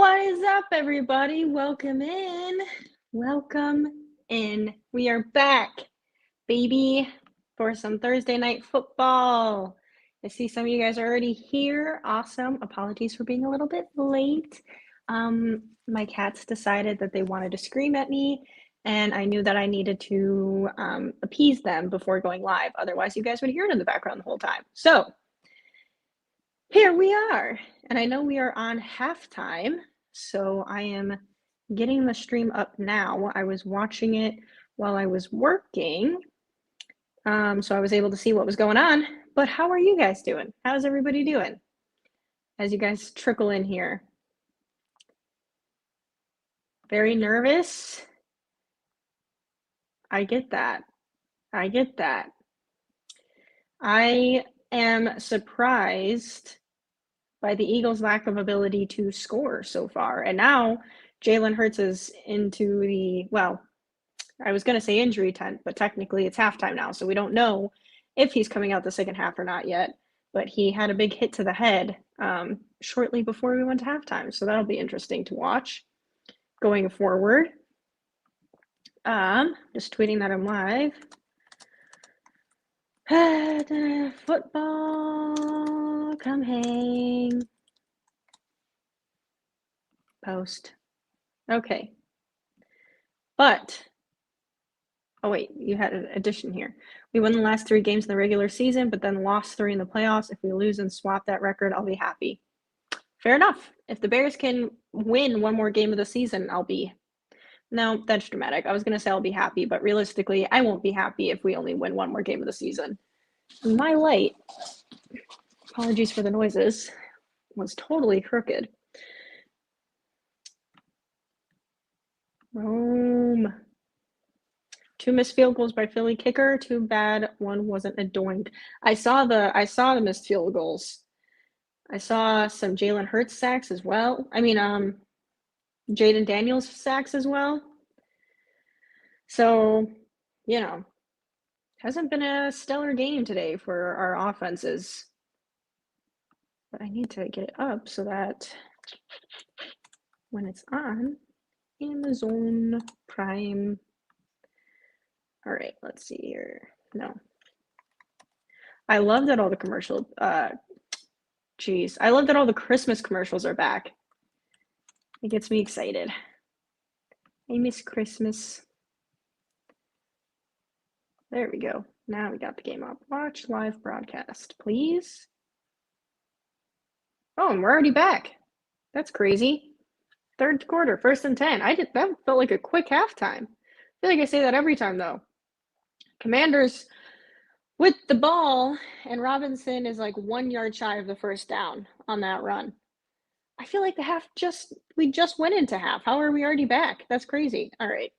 What is up, everybody? Welcome in. Welcome in. We are back, baby, for some Thursday night football. I see some of you guys are already here. Awesome. Apologies for being a little bit late. My cats decided that they wanted to scream at me, and I knew that I needed to appease them before going live. Otherwise, you guys would hear it in the background the whole time. So, here we are, and I know we are on halftime, so I am getting the stream up now. I was watching it while I was working, so I was able to see what was going on. But how are you guys doing? How's everybody doing as you guys trickle in here? Very nervous? I get that. I get that. I am surprised by the Eagles' lack of ability to score so far. And now Jalen Hurts is into the, well, I was going to say injury tent, but technically it's halftime now. So we don't know if he's coming out the second half or not yet. But he had a big hit to the head shortly before we went to halftime. So that'll be interesting to watch going forward. Just tweeting that I'm live. Football, come hang. Post. Okay. But, oh wait, you had an addition here. We won the last 3 games in the regular season, but then lost 3 in the playoffs. If we lose and swap that record, I'll be happy. Fair enough. If the Bears can win one more game of the season, I'll be. No, that's dramatic. I was going to say I'll be happy, but realistically, I won't be happy if we only win one more game of the season. My light, apologies for the noises, was totally crooked. Rome. 2 missed field goals by Philly kicker. Too bad one wasn't adorned. I saw the missed field goals. I saw some Jalen Hurts sacks as well. I mean, Jaden Daniels sacks as well. So, you know, hasn't been a stellar game today for our offenses. But I need to get it up so that when it's on Amazon Prime. All right, let's see here. No. I love that all the commercial I love that all the Christmas commercials are back. It gets me excited. I miss Christmas. There we go. Now we got the game up. Watch live broadcast, please. Oh, and we're already back. That's crazy. Third quarter, 1st and 10. That felt like a quick halftime. I feel like I say that every time though. Commanders with the ball, and Robinson is like 1 yard shy of the first down on that run. I feel like we just went into half. How are we already back? That's crazy. All right.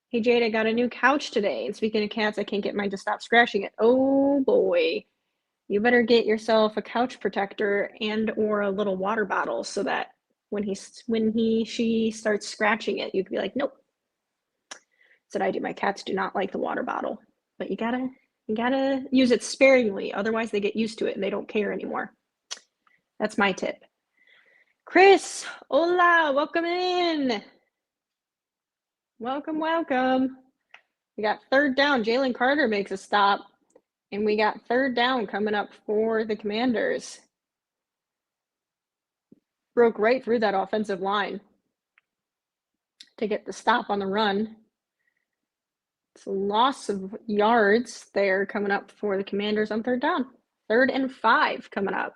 Hey Jade, I got a new couch today. And speaking of cats, I can't get mine to stop scratching it. Oh boy. You better get yourself a couch protector and or a little water bottle so that when she starts scratching it, you can be like, nope. That's what I do. My cats do not like the water bottle. But you gotta use it sparingly, otherwise they get used to it and they don't care anymore. That's my tip. Chris, hola, welcome in. Welcome. We got 3rd down. Jalen Carter makes a stop, and we got 3rd down coming up for the Commanders. Broke right through that offensive line to get the stop on the run. It's a loss of yards there coming up for the Commanders on 3rd down. 3rd and 5 coming up.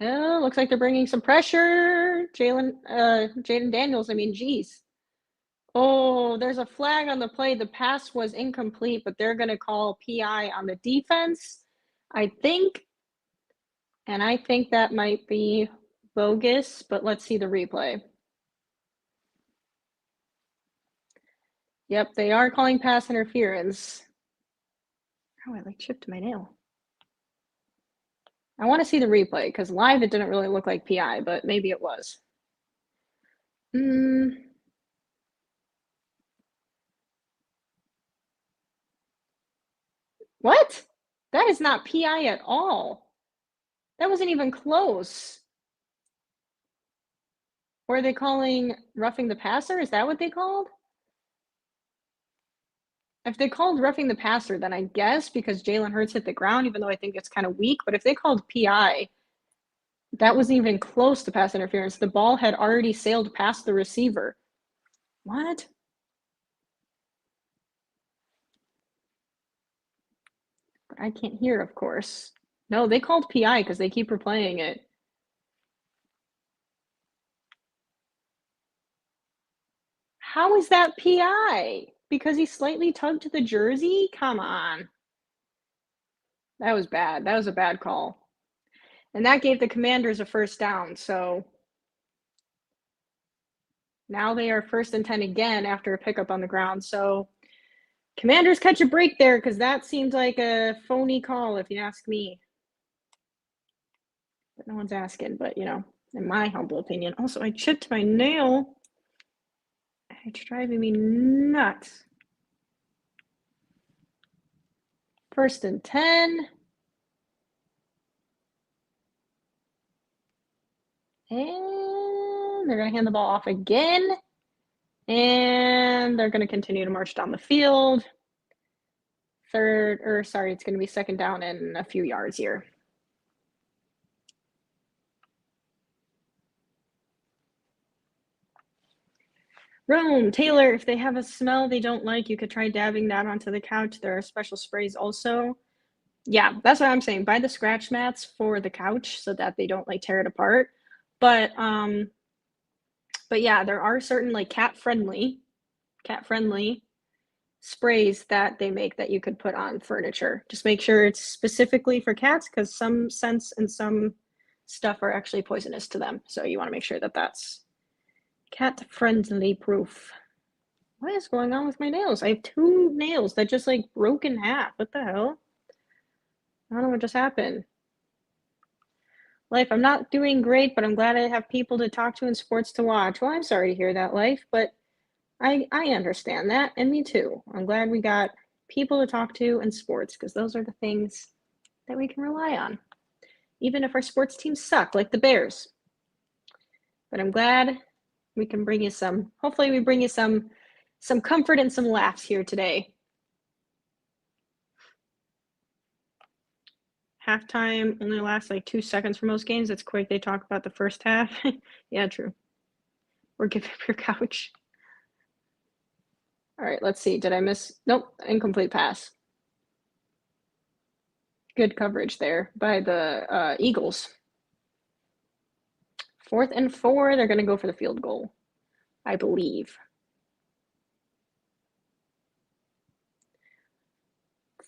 Oh, looks like they're bringing some pressure. Jaden Daniels, geez. Oh, there's a flag on the play. The pass was incomplete, but they're going to call PI on the defense, I think. And I think that might be bogus, but let's see the replay. Yep, they are calling pass interference. Oh, I chipped my nail. I want to see the replay because live it didn't really look like PI, but maybe it was. What? That is not PI at all. That wasn't even close. Or are they calling roughing the passer? Is that what they called? If they called roughing the passer, then I guess because Jalen Hurts hit the ground, even though I think it's kind of weak. But if they called PI, that wasn't even close to pass interference. The ball had already sailed past the receiver. What? But I can't hear, of course. No, they called PI because they keep replaying it. How is that PI? Because he slightly tugged the jersey? Come on. That was bad. That was a bad call. And that gave the Commanders a first down, so now they are 1st and 10 again after a pickup on the ground. So Commanders catch a break there because that seems like a phony call if you ask me. But no one's asking, but in my humble opinion. Also, I chipped my nail. It's driving me nuts. 1st and 10. And they're going to hand the ball off again. And they're going to continue to march down the field. It's going to be 2nd down and a few yards here. Rome, Taylor, if they have a smell they don't like, you could try dabbing that onto the couch. There are special sprays also. Yeah, that's what I'm saying. Buy the scratch mats for the couch so that they don't tear it apart. But yeah, there are certain cat friendly sprays that they make that you could put on furniture. Just make sure it's specifically for cats because some scents and some stuff are actually poisonous to them. So you want to make sure that that's cat friendly proof. What is going on with my nails? I have 2 nails that just broke in half. What the hell? I don't know what just happened. Life, I'm not doing great, but I'm glad I have people to talk to and sports to watch. Well, I'm sorry to hear that, Life, but I understand that, and me too. I'm glad we got people to talk to and sports because those are the things that we can rely on, even if our sports teams suck, like the Bears. But I'm glad we can bring you hopefully we bring you some comfort and some laughs here today. Halftime only lasts 2 seconds for most games. It's quick. They talk about the first half. Yeah, true. Or give up your couch. All right, let's see. Did I miss? Nope, incomplete pass. Good coverage there by the Eagles. 4th and 4. They're going to go for the field goal, I believe.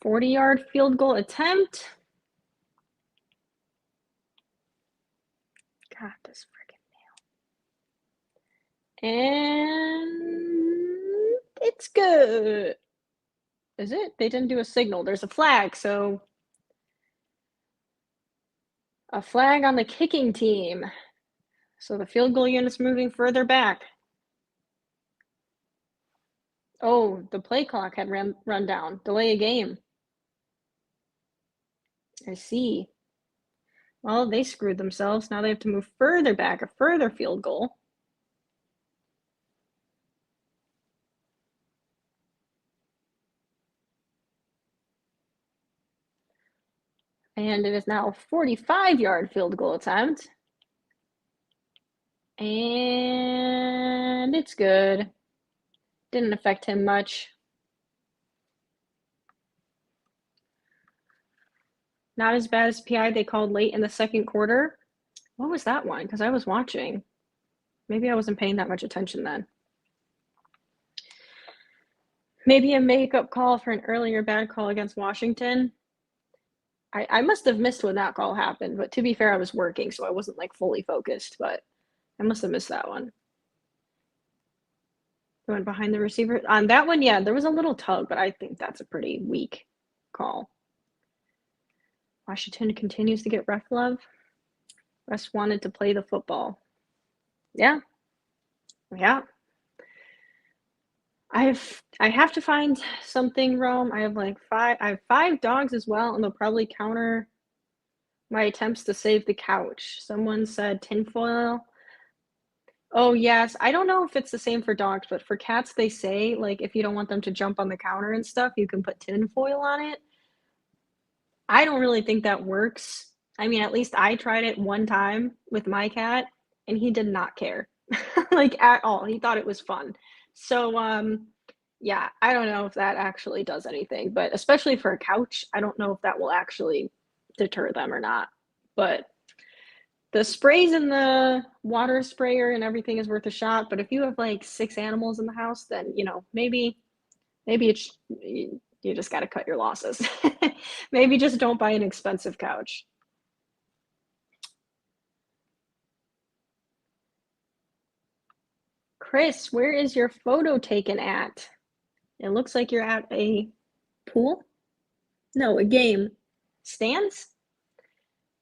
40-yard field goal attempt. God, this freaking nail. And it's good. Is it? They didn't do a signal. There's a flag, so a flag on the kicking team. So the field goal unit's moving further back. Oh, the play clock had run down. Delay a game. I see. Well, they screwed themselves. Now they have to move further back, a further field goal. And it is now a 45-yard field goal attempt. And it's good. Didn't affect him much. Not as bad as PI they called late in the 2nd quarter. What was that one? Because I was watching. Maybe I wasn't paying that much attention then. Maybe a makeup call for an earlier bad call against Washington. I must have missed when that call happened, but to be fair, I was working, so I wasn't fully focused, but I must have missed that one. The one behind the receiver. On that one, yeah, there was a little tug, but I think that's a pretty weak call. Washington continues to get ref love. Refs wanted to play the football. Yeah. I have to find something, Rome. I have 5 dogs as well, and they'll probably counter my attempts to save the couch. Someone said tinfoil. Oh, yes. I don't know if it's the same for dogs, but for cats, they say, like, if you don't want them to jump on the counter and stuff, you can put tinfoil on it. I don't really think that works. I mean, at least I tried it one time with my cat, and he did not care, like, at all. He thought it was fun. So, yeah, I don't know if that actually does anything, but especially for a couch, I don't know if that will actually deter them or not. But the sprays and the water sprayer and everything is worth a shot. But if you have like 6 animals in the house, then maybe it's you just got to cut your losses. Maybe just don't buy an expensive couch. Chris, where is your photo taken at? It looks like you're at a pool. No, a game. Stands?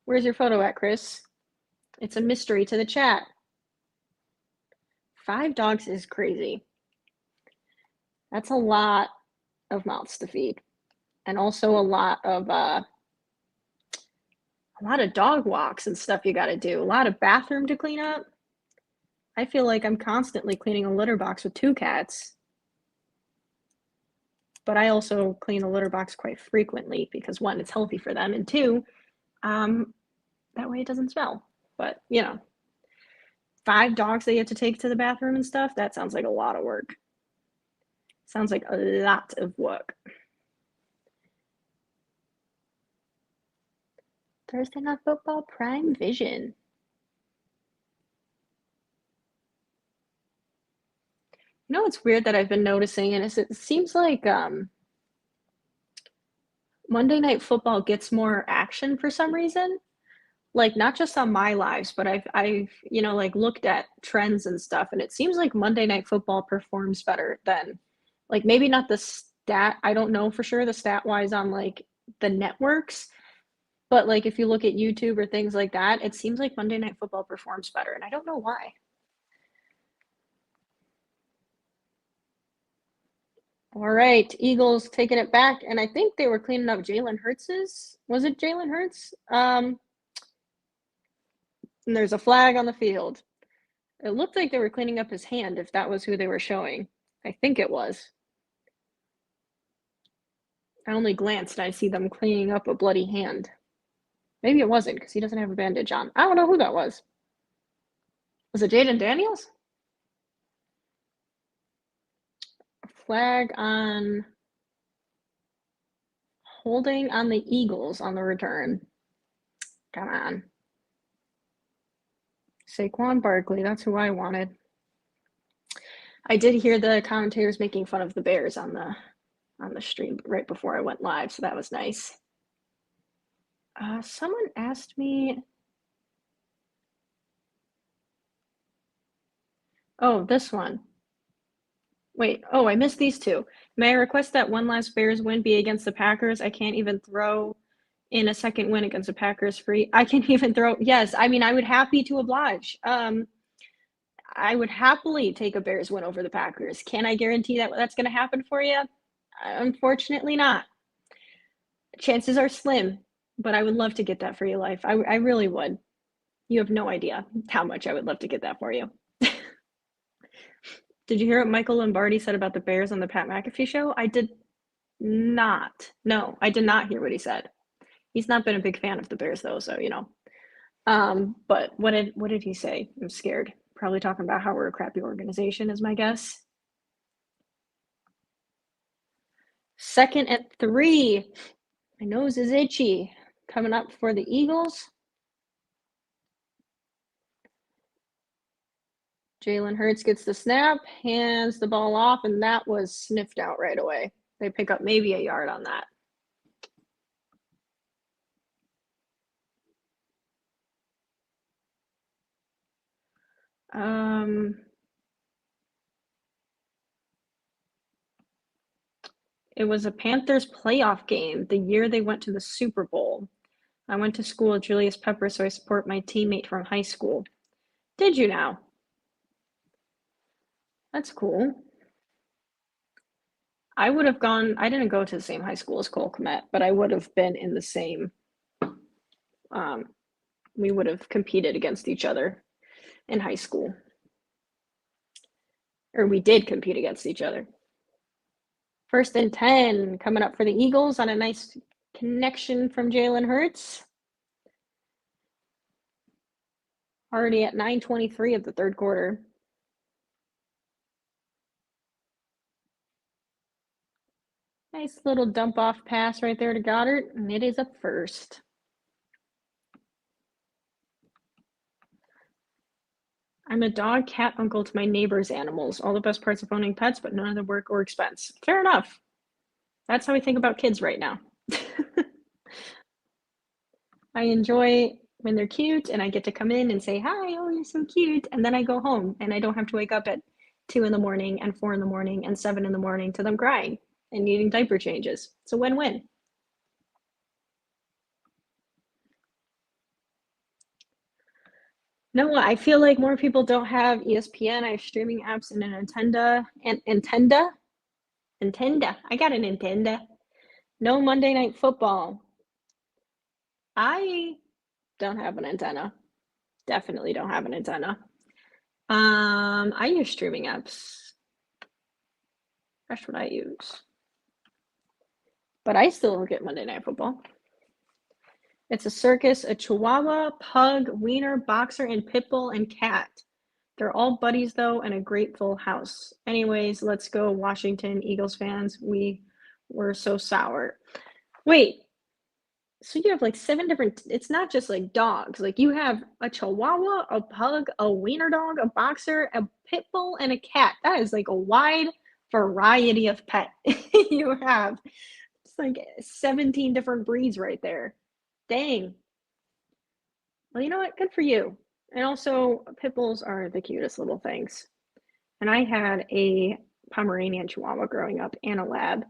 Where's your photo at, Chris? It's a mystery to the chat. 5 dogs is crazy. That's a lot of mouths to feed, and also a lot of dog walks and stuff you got to do. A lot of bathroom to clean up. I feel like I'm constantly cleaning a litter box with 2 cats, but I also clean the litter box quite frequently because 1, it's healthy for them, and 2, that way it doesn't smell. But 5 dogs they have to take to the bathroom and stuff. That sounds like a lot of work. Sounds like a lot of work. Thursday Night Football Prime Vision. What's weird that I've been noticing, and it seems like Monday Night Football gets more action for some reason. Like not just on my lives, but I've like looked at trends and stuff, and it seems like Monday Night Football performs better than like maybe not the stat. I don't know for sure the stat wise on like the networks, but like if you look at YouTube or things like that, it seems like Monday Night Football performs better, and I don't know why. All right, Eagles taking it back, and I think they were cleaning up Jalen Hurts's. Was it Jalen Hurts? And there's a flag on the field. It looked like they were cleaning up his hand, if that was who they were showing. I think it was. I only glanced and I see them cleaning up a bloody hand. Maybe it wasn't because he doesn't have a bandage on. I don't know who that was. Was it Jaden Daniels? A flag on holding on the Eagles on the return. Come on. Saquon Barkley, that's who I wanted. I did hear the commentators making fun of the Bears on the stream right before I went live, so that was nice. Someone asked me. Oh, this one. Wait, oh, I missed these 2. May I request that one last Bears win be against the Packers? I can't even throw in a second win against the Packers free. I can't even throw. Yes, I mean I would happy to oblige. I would happily take a Bears win over the Packers. Can I guarantee that that's going to happen for you? Unfortunately not. Chances are slim, but I would love to get that for your life. I really would. You have no idea how much I would love to get that for you. Did you hear what Michael Lombardi said about the Bears on the Pat McAfee show? I did not. No, I did not hear what he said. He's not been a big fan of the Bears though, so But what did he say? I'm scared. Probably talking about how we're a crappy organization is my guess. 2nd and 3. My nose is itchy. Coming up for the Eagles. Jalen Hurts gets the snap, hands the ball off, and that was sniffed out right away. They pick up maybe a yard on that. It was a Panthers playoff game the year they went to the Super Bowl. I went to school with Julius Pepper, so I support my teammate from high school. Did you now? That's cool. I would have gone, I didn't go to the same high school as Cole Kmet, but I would have been in the same, we would have competed against each other in high school. Or we did compete against each other. 1st and 10 coming up for the Eagles on a nice connection from Jalen Hurts. Already at 9:23 of the third quarter. Nice little dump off pass right there to Goddard, and it is a first. I'm a dog cat uncle to my neighbor's animals. All the best parts of owning pets, but none of the work or expense. Fair enough. That's how we think about kids right now. I enjoy when they're cute and I get to come in and say, hi, oh, you're so cute. And then I go home and I don't have to wake up at 2 in the morning and 4 in the morning and 7 in the morning to them crying and needing diaper changes. It's a win-win. No, I feel like more people don't have ESPN. I have streaming apps and a Nintendo. Nintendo. I got a Nintendo. No Monday Night Football. I don't have an antenna. Definitely don't have an antenna. I use streaming apps. That's what I use. But I still look at Monday Night Football. It's a circus, a Chihuahua, Pug, Wiener, Boxer, and Pitbull and Cat. They're all buddies, though, and a great full house. Anyways, let's go, Washington Eagles fans. We were so sour. Wait, so you have like 7 different, it's not just like dogs. Like you have a Chihuahua, a Pug, a Wiener dog, a Boxer, a Pitbull, and a cat. That is like a wide variety of pet you have. It's like 17 different breeds right there. Dang. Well, you know what? Good for you. And also, pit bulls are the cutest little things. And I had a Pomeranian Chihuahua growing up and a lab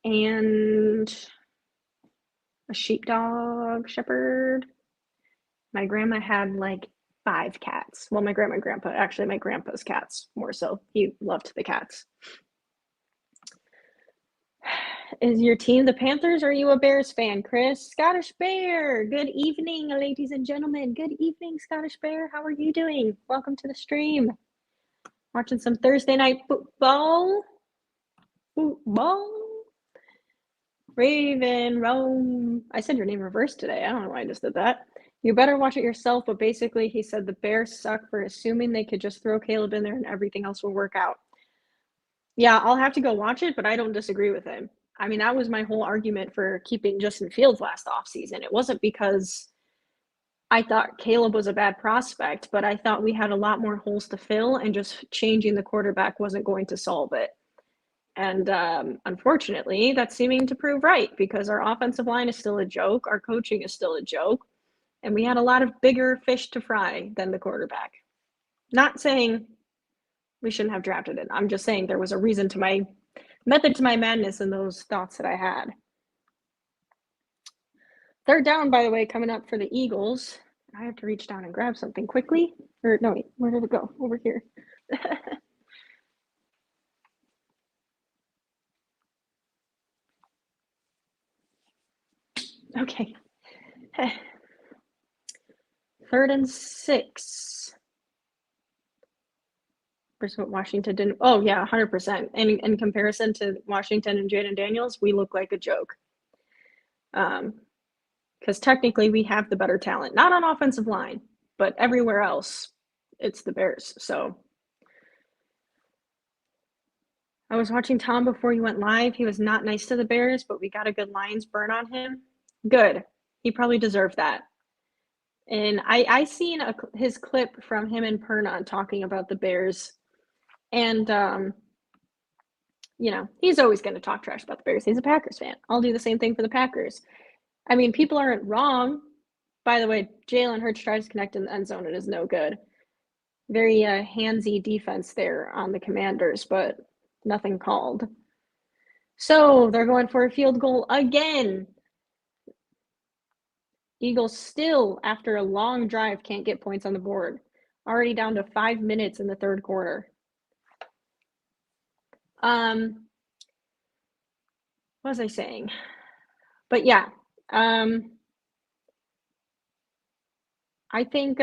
and a sheepdog shepherd. My grandma had like 5 cats. Well, my grandma and grandpa, actually my grandpa's cats more so. He loved the cats. Is your team the Panthers or are you a Bears fan, Chris? Scottish Bear. Good evening, ladies and gentlemen. Good evening, Scottish Bear. How are you doing? Welcome to the stream. Watching some Thursday night football. Football. Raven, Rome. I said your name reversed today. I don't know why I just did that. You better watch it yourself, but basically he said the Bears suck for assuming they could just throw Caleb in there and everything else will work out. Yeah, I'll have to go watch it, but I don't disagree with him. I mean, that was my whole argument for keeping Justin Fields last offseason. It wasn't because I thought Caleb was a bad prospect, but I thought we had a lot more holes to fill and just changing the quarterback wasn't going to solve it. And unfortunately, that's seeming to prove right because our offensive line is still a joke. Our coaching is still a joke. And we had a lot of bigger fish to fry than the quarterback. Not saying we shouldn't have drafted it. I'm just saying there was a reason to my method to my madness in those thoughts that I had. 3rd down, by the way, coming up for the Eagles. I have to reach down and grab something quickly. Or no, wait, where did it go? Over here. Okay. 3rd and 6. Versus what Washington didn't. Oh, yeah, 100%. And in comparison to Washington and Jaden Daniels, we look like a joke. Because technically we have the better talent. Not on offensive line, but everywhere else, it's the Bears. So I was watching Tom before he went live. He was not nice to the Bears, but we got a good Lions burn on him. Good. He probably deserved that. And I seen his clip from him and Perna talking about the Bears. And, you know, he's always going to talk trash about the Bears. He's a Packers fan. I'll do the same thing for the Packers. I mean, people aren't wrong. By the way, Jalen Hurts tries to connect in the end zone. It is no good. Very handsy defense there on the Commanders, but nothing called. So they're going for a field goal again. Eagles still, after a long drive, can't get points on the board. Already down to 5 minutes in the 3rd quarter. what was I saying? But yeah, I think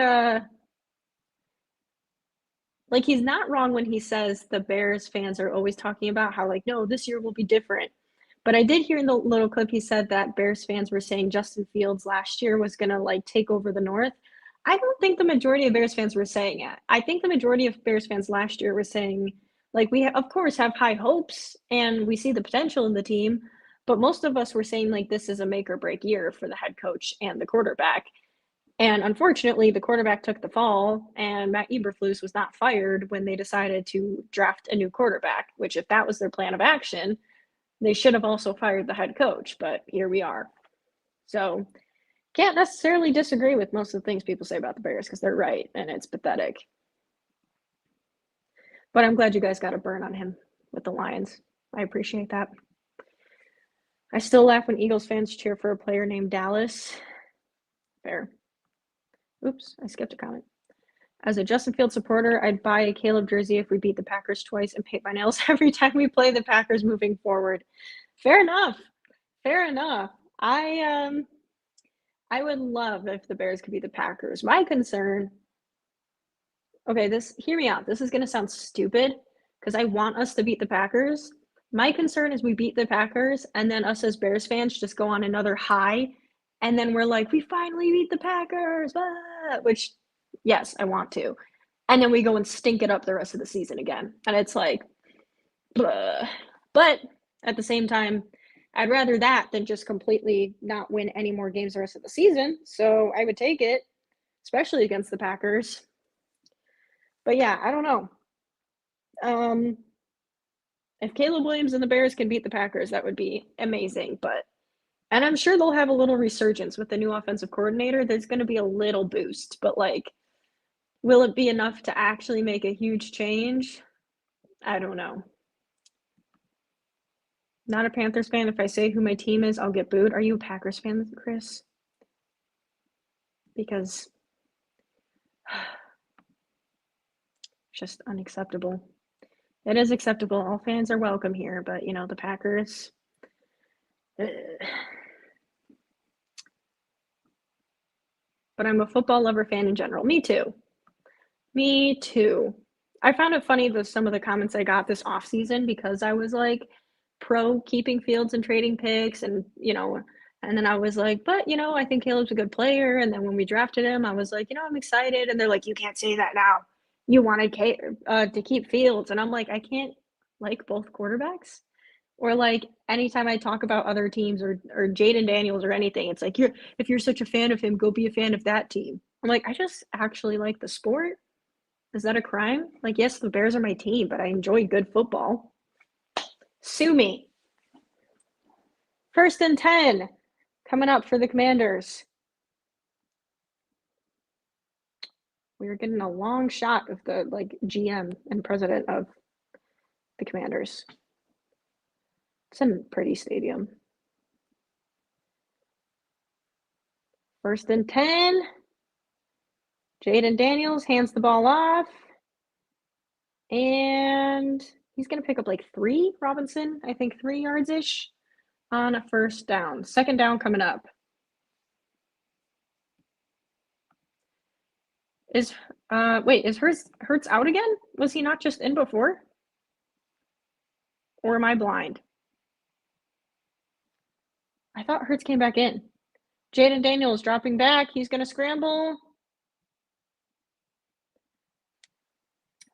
like he's not wrong when he says the Bears fans are always talking about how like no, this year will be different. But I did hear in the little clip he said that Bears fans were saying Justin Fields last year was going to like take over the North. I don't think the majority of Bears fans were saying it. I think the majority of Bears fans last year were saying like we of course have high hopes and we see the potential in the team, but most of us were saying like this is a make or break year for the head coach and the quarterback. And unfortunately, the quarterback took the fall, and Matt Eberflus was not fired when they decided to draft a new quarterback, which, if that was their plan of action, they should have also fired the head coach. But here we are. So, can't necessarily disagree with most of the things people say about the Bears because they're right, and it's pathetic. But I'm glad you guys got a burn on him with the Lions. I appreciate that. I still laugh when Eagles fans cheer for a player named Dallas. Fair. Oops, I skipped a comment. As a Justin Fields supporter, I'd buy a Caleb jersey if we beat the Packers twice and paint my nails every time we play the Packers moving forward. Fair enough. Fair enough. I would love if the Bears could beat the Packers. My concern, okay, hear me out. This is gonna sound stupid because I want us to beat the Packers. My concern is we beat the Packers and then us as Bears fans just go on another high and then we're like, we finally beat the Packers, which yes, I want to. And then we go and stink it up the rest of the season again. And it's like, bleh. But at the same time, I'd rather that than just completely not win any more games the rest of the season. So I would take it, especially against the Packers. But yeah, I don't know. If Caleb Williams and the Bears can beat the Packers, that would be amazing. And I'm sure they'll have a little resurgence with the new offensive coordinator. There's going to be a little boost, but like, will it be enough to actually make a huge change? I don't know. Not a Panthers fan. If I say who my team is, I'll get booed. Are you a Packers fan, Chris? Because just unacceptable. It is acceptable. All fans are welcome here, but you know, the Packers. But I'm a football lover fan in general. Me too. Me too. I found it funny some of the comments I got this off season because I was like pro keeping Fields and trading picks and and then I was like, but I think Caleb's a good player. And then when we drafted him, I was like, I'm excited. And they're like, you can't say that now. You wanted to keep Fields. And I'm like, I can't like both quarterbacks. Or like anytime I talk about other teams or Jaden Daniels or anything, it's like if you're such a fan of him, go be a fan of that team. I'm like, I just actually like the sport. Is that a crime? Like, yes, the Bears are my team, but I enjoy good football. Sue me. 1st and 10 coming up for the Commanders. We were getting a long shot of the GM and president of the Commanders. It's a pretty stadium. 1st and 10. Jaden Daniels hands the ball off. And he's going to pick up like 3, Robinson, I think 3 yards-ish on a 1st down. 2nd down coming up. Is Hurts out again? Was he not just in before? Or am I blind? I thought Hurts came back in. Jaden Daniels dropping back. He's going to scramble.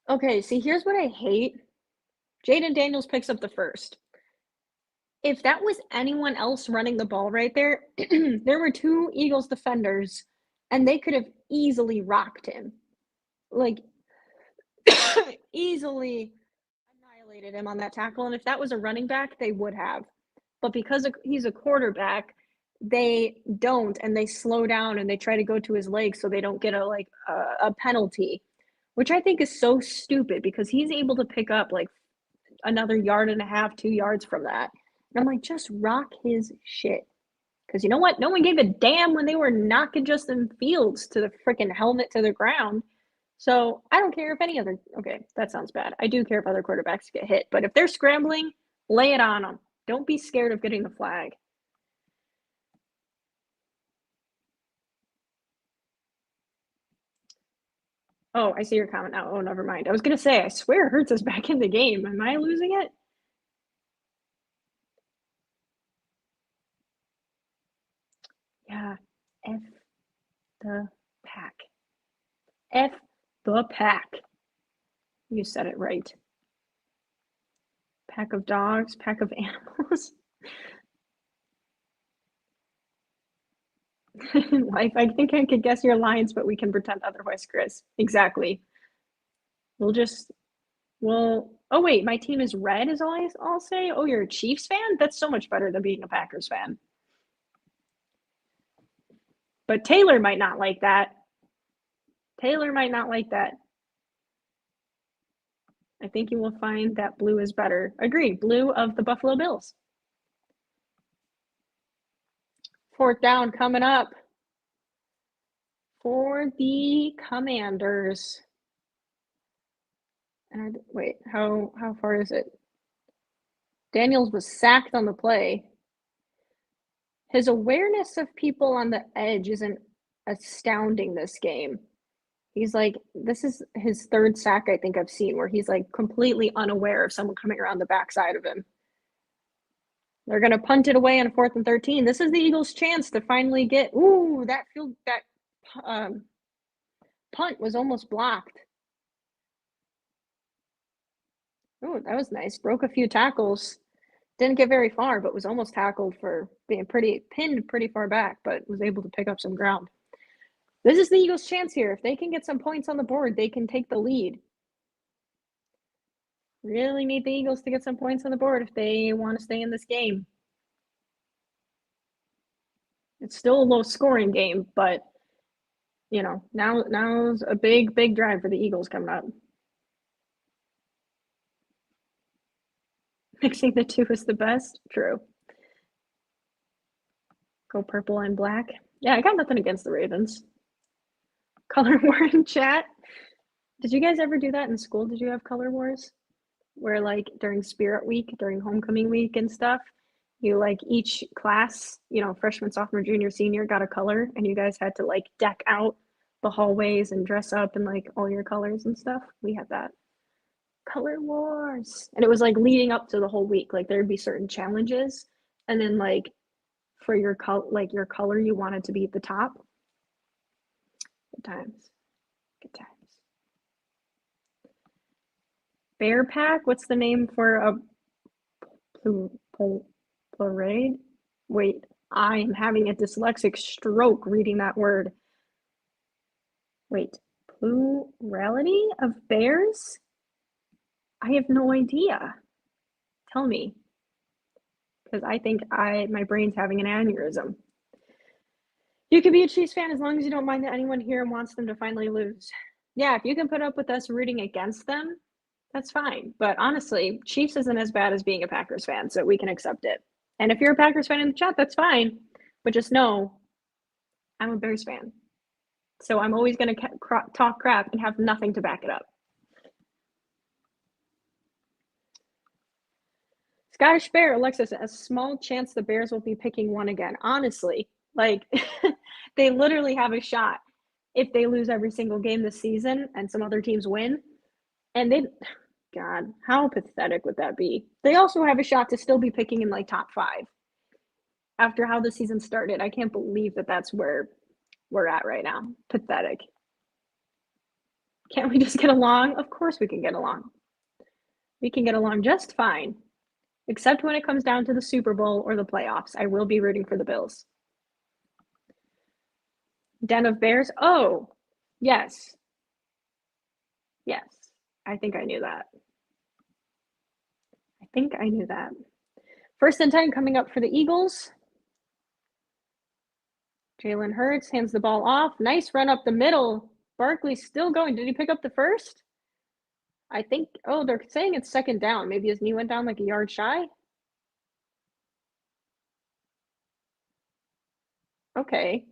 Okay, see, here's what I hate. Jaden Daniels picks up the 1st. If that was anyone else running the ball right there, there were 2 Eagles defenders, and they could have easily rocked him. Like, easily annihilated him on that tackle. And if that was a running back, they would have. But because he's a quarterback, they don't, and they slow down and they try to go to his legs so they don't get a penalty, which I think is so stupid because he's able to pick up like another 1.5 yards, 2 yards from that. And I'm like, just rock his shit. Because you know what? No one gave a damn when they were knocking Justin Fields to the freaking helmet to the ground. So I don't care if any other, okay, that sounds bad. I do care if other quarterbacks get hit. But if they're scrambling, lay it on them. Don't be scared of getting the flag. Oh, I see your comment now. Oh, never mind. I was going to say, I swear Hurts is back in the game. Am I losing it? Yeah. F the pack. F the pack. You said it right. Pack of dogs, pack of animals. Life, I think I could guess your lines, but we can pretend otherwise, Chris. Exactly. Oh wait, my team is red is all I'll say. Oh, you're a Chiefs fan? That's so much better than being a Packers fan. But Taylor might not like that. Taylor might not like that. I think you will find that blue is better. Agreed. Blue of the Buffalo Bills. 4th down coming up for the Commanders. And wait, how far is it? Daniels was sacked on the play. His awareness of people on the edge isn't astounding this game. He's like, this is his 3rd sack I think I've seen where he's like completely unaware of someone coming around the backside of him. They're going to punt it away on 4th and 13. This is the Eagles' chance to finally get, that punt was almost blocked. Oh, that was nice. Broke a few tackles. Didn't get very far, but was almost tackled for being pinned pretty far back, but was able to pick up some ground. This is the Eagles' chance here. If they can get some points on the board, they can take the lead. Really need the Eagles to get some points on the board if they want to stay in this game. It's still a low-scoring game, but, now's a big, big drive for the Eagles coming up. Mixing the two is the best. True. Go purple and black. Yeah, I got nothing against the Ravens. Color war in chat. Did you guys ever do that in school? Did you have color wars? Where like during Spirit Week, during homecoming week and stuff, you like each class, freshman, sophomore, junior, senior got a color and you guys had to like deck out the hallways and dress up in like all your colors and stuff. We had that. Color wars. And it was like leading up to the whole week. Like there'd be certain challenges and then like for your color you wanted to be at the top. Good times. Good times. Bear pack? What's the name for a parade? Wait, I am having a dyslexic stroke reading that word. Wait, plurality of bears? I have no idea. Tell me. Because I think my brain's having an aneurysm. You can be a Chiefs fan as long as you don't mind that anyone here wants them to finally lose. Yeah, if you can put up with us rooting against them, that's fine. But honestly, Chiefs isn't as bad as being a Packers fan, so we can accept it. And if you're a Packers fan in the chat, that's fine. But just know, I'm a Bears fan. So I'm always going to talk crap and have nothing to back it up. Scottish Bear, Alexis, a small chance the Bears will be picking one again. Honestly, like they literally have a shot if they lose every single game this season and some other teams win. And God, how pathetic would that be? They also have a shot to still be picking in like top 5 after how the season started. I can't believe that that's where we're at right now. Pathetic. Can't we just get along? Of course we can get along. We can get along just fine. Except when it comes down to the Super Bowl or the playoffs. I will be rooting for the Bills. Den of Bears? Oh, yes. Yes. I think I knew that. I think I knew that. 1st and 10 coming up for the Eagles. Jalen Hurts hands the ball off. Nice run up the middle. Barkley's still going. Did he pick up the first? I think, they're saying it's 2nd down. Maybe his knee went down like a yard shy. Okay.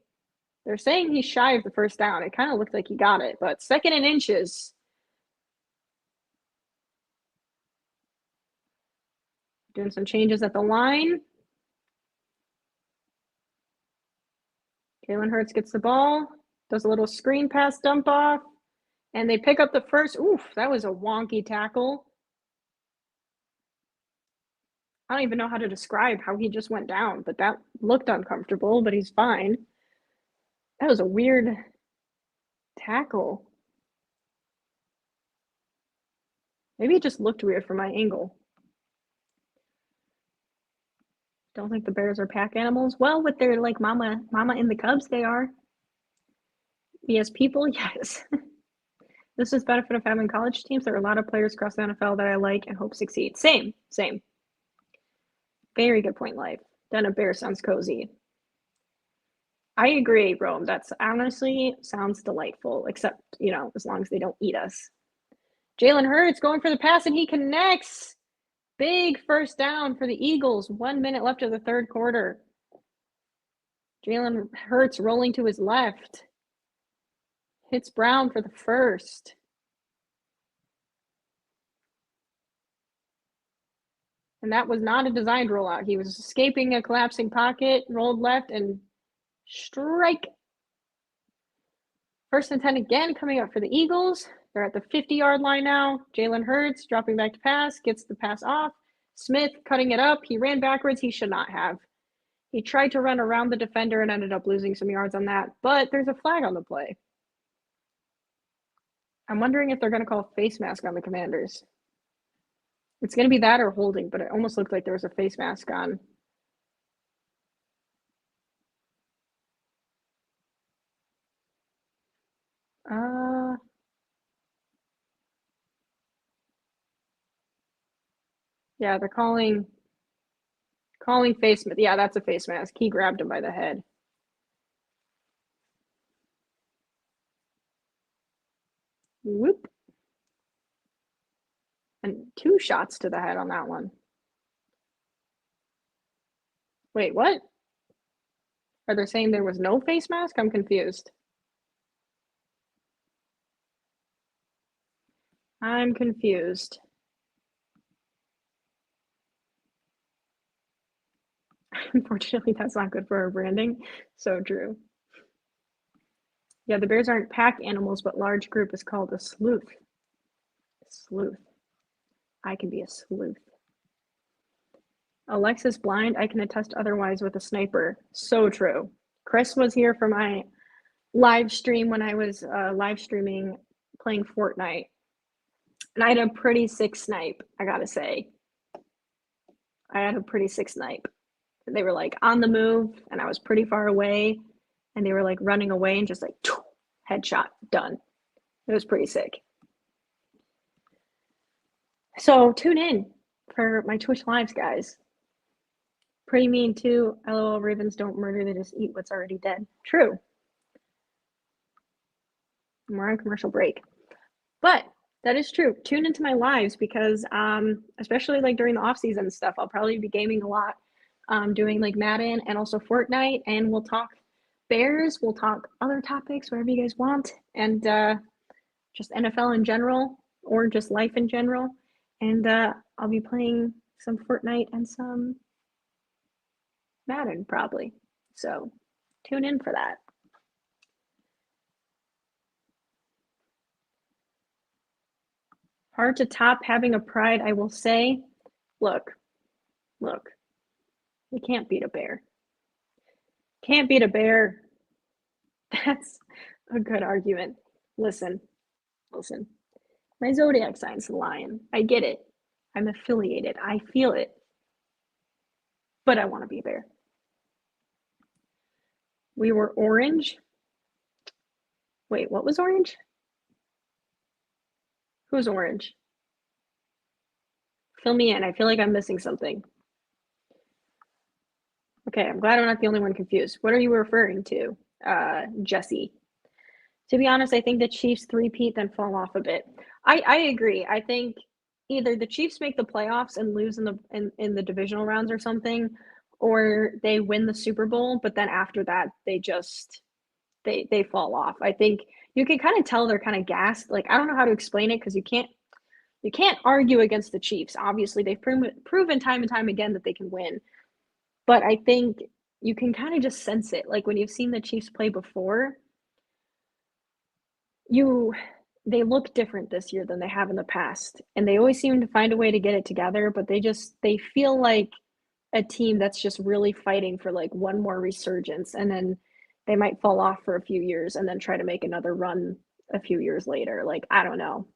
They're saying he's shy of the 1st down. It kind of looked like he got it, but 2nd and inches. Doing some changes at the line. Jalen Hurts gets the ball, does a little screen pass dump off, and they pick up the first. Oof, that was a wonky tackle. I don't even know how to describe how he just went down, but that looked uncomfortable, but he's fine. That was a weird tackle. Maybe it just looked weird from my angle. Don't think the Bears are pack animals. Well, with their like mama in the Cubs, they are. Yes, people, yes. This is benefit of having college teams. There are a lot of players across the NFL that I like and hope succeed. Same. Very good point, Life. Then a bear sounds cozy. I agree, Rome. That's honestly sounds delightful, except, as long as they don't eat us. Jalen Hurts going for the pass, and he connects. Big first down for the Eagles. 1 minute left of the third quarter. Jalen Hurts rolling to his left. Hits Brown for the first. And that was not a designed rollout. He was escaping a collapsing pocket, rolled left, and strike. First and 10 again coming up for the Eagles. They're at the 50-yard line now. Jalen Hurts dropping back to pass, gets the pass off. Smith cutting it up. He ran backwards. He should not have. He tried to run around the defender and ended up losing some yards on that, but there's a flag on the play. I'm wondering if they're going to call face mask on the Commanders. It's going to be that or holding, but it almost looked like there was a face mask on. Yeah, they're calling face mask. Yeah, that's a face mask. He grabbed him by the head. Whoop. And 2 shots to the head on that one. Wait, what? Are they saying there was no face mask? I'm confused. Unfortunately, that's not good for our branding. So true. Yeah, the bears aren't pack animals, but large group is called a sleuth. I can be a sleuth. Alexis blind. I can attest otherwise with a sniper. So true. Chris was here for my live stream when I was live streaming playing Fortnite. And I had a pretty sick snipe, I gotta say. I had a pretty sick snipe. They were like on the move, and I was pretty far away, and they were like running away and just like headshot, done. It was pretty sick. So tune in for my Twitch lives, guys. Pretty mean too. LOL, ravens don't murder, they just eat what's already dead. True. We're on commercial break. But that is true. Tune into my lives because especially like during the off season stuff, I'll probably be gaming a lot, doing like Madden and also Fortnite, and we'll talk Bears, we'll talk other topics, whatever you guys want, and just NFL in general or just life in general. And I'll be playing some Fortnite and some Madden probably. So tune in for that. Hard to top having a pride, I will say. Look, you can't beat a bear. Can't beat a bear. That's a good argument. Listen. My zodiac sign's the lion. I get it. I'm affiliated. I feel it. But I want to be a bear. We were orange. Wait, what was orange? Who's orange? Fill me in. I feel like I'm missing something. Okay, I'm glad I'm not the only one confused. What are you referring to, Jesse? To be honest, I think the Chiefs three-peat then fall off a bit. I agree. I think either the Chiefs make the playoffs and lose in the divisional rounds or something, or they win the Super Bowl, but then after that they just they fall off. I think you can kind of tell they're kind of gassed. Like I don't know how to explain it because you can't You can't argue against the Chiefs. Obviously, they've proven time and time again that they can win. But I think you can kind of just sense it. Like when you've seen the Chiefs play before, they look different this year than they have in the past. And they always seem to find a way to get it together, but they feel like a team that's just really fighting for like one more resurgence, and then they might fall off for a few years and then try to make another run a few years later. Like, I don't know.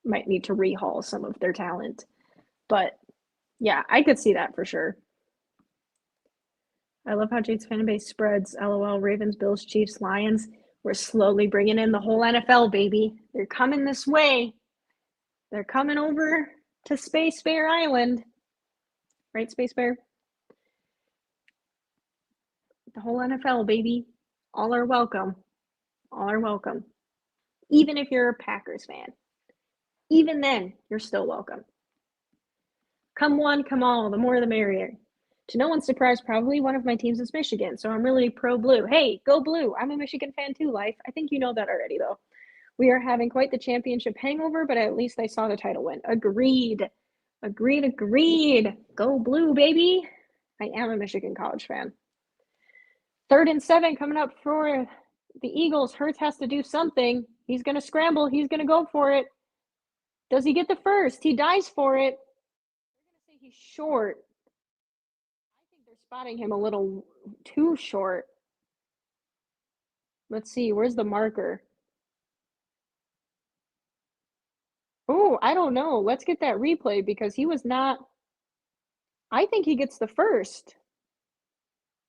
Might need to rehaul some of their talent. But yeah, I could see that for sure. I love how Jade's fan base spreads. LOL, Ravens, Bills, Chiefs, Lions. We're slowly bringing in the whole NFL, baby. They're coming this way. They're coming over to Space Bear Island. Right, Space Bear? The whole NFL, baby. All are welcome. All are welcome. Even if you're a Packers fan. Even then, you're still welcome. Come one, come all. The more the merrier. To no one's surprise, probably one of my teams is Michigan, so I'm really pro-blue. Hey, go blue. I'm a Michigan fan too, Life. I think you know that already, though. We are having quite the championship hangover, but at least I saw the title win. Agreed. Agreed. Go blue, baby. I am a Michigan college fan. 3rd and 7 coming up for the Eagles. Hurts has to do something. He's going to scramble. He's going to go for it. Does he get the first? He dies for it. They're going to say he's short. I think they're spotting him a little too short. Let's see. Where's the marker? Oh, I don't know. Let's get that replay because he was not. I think he gets the first.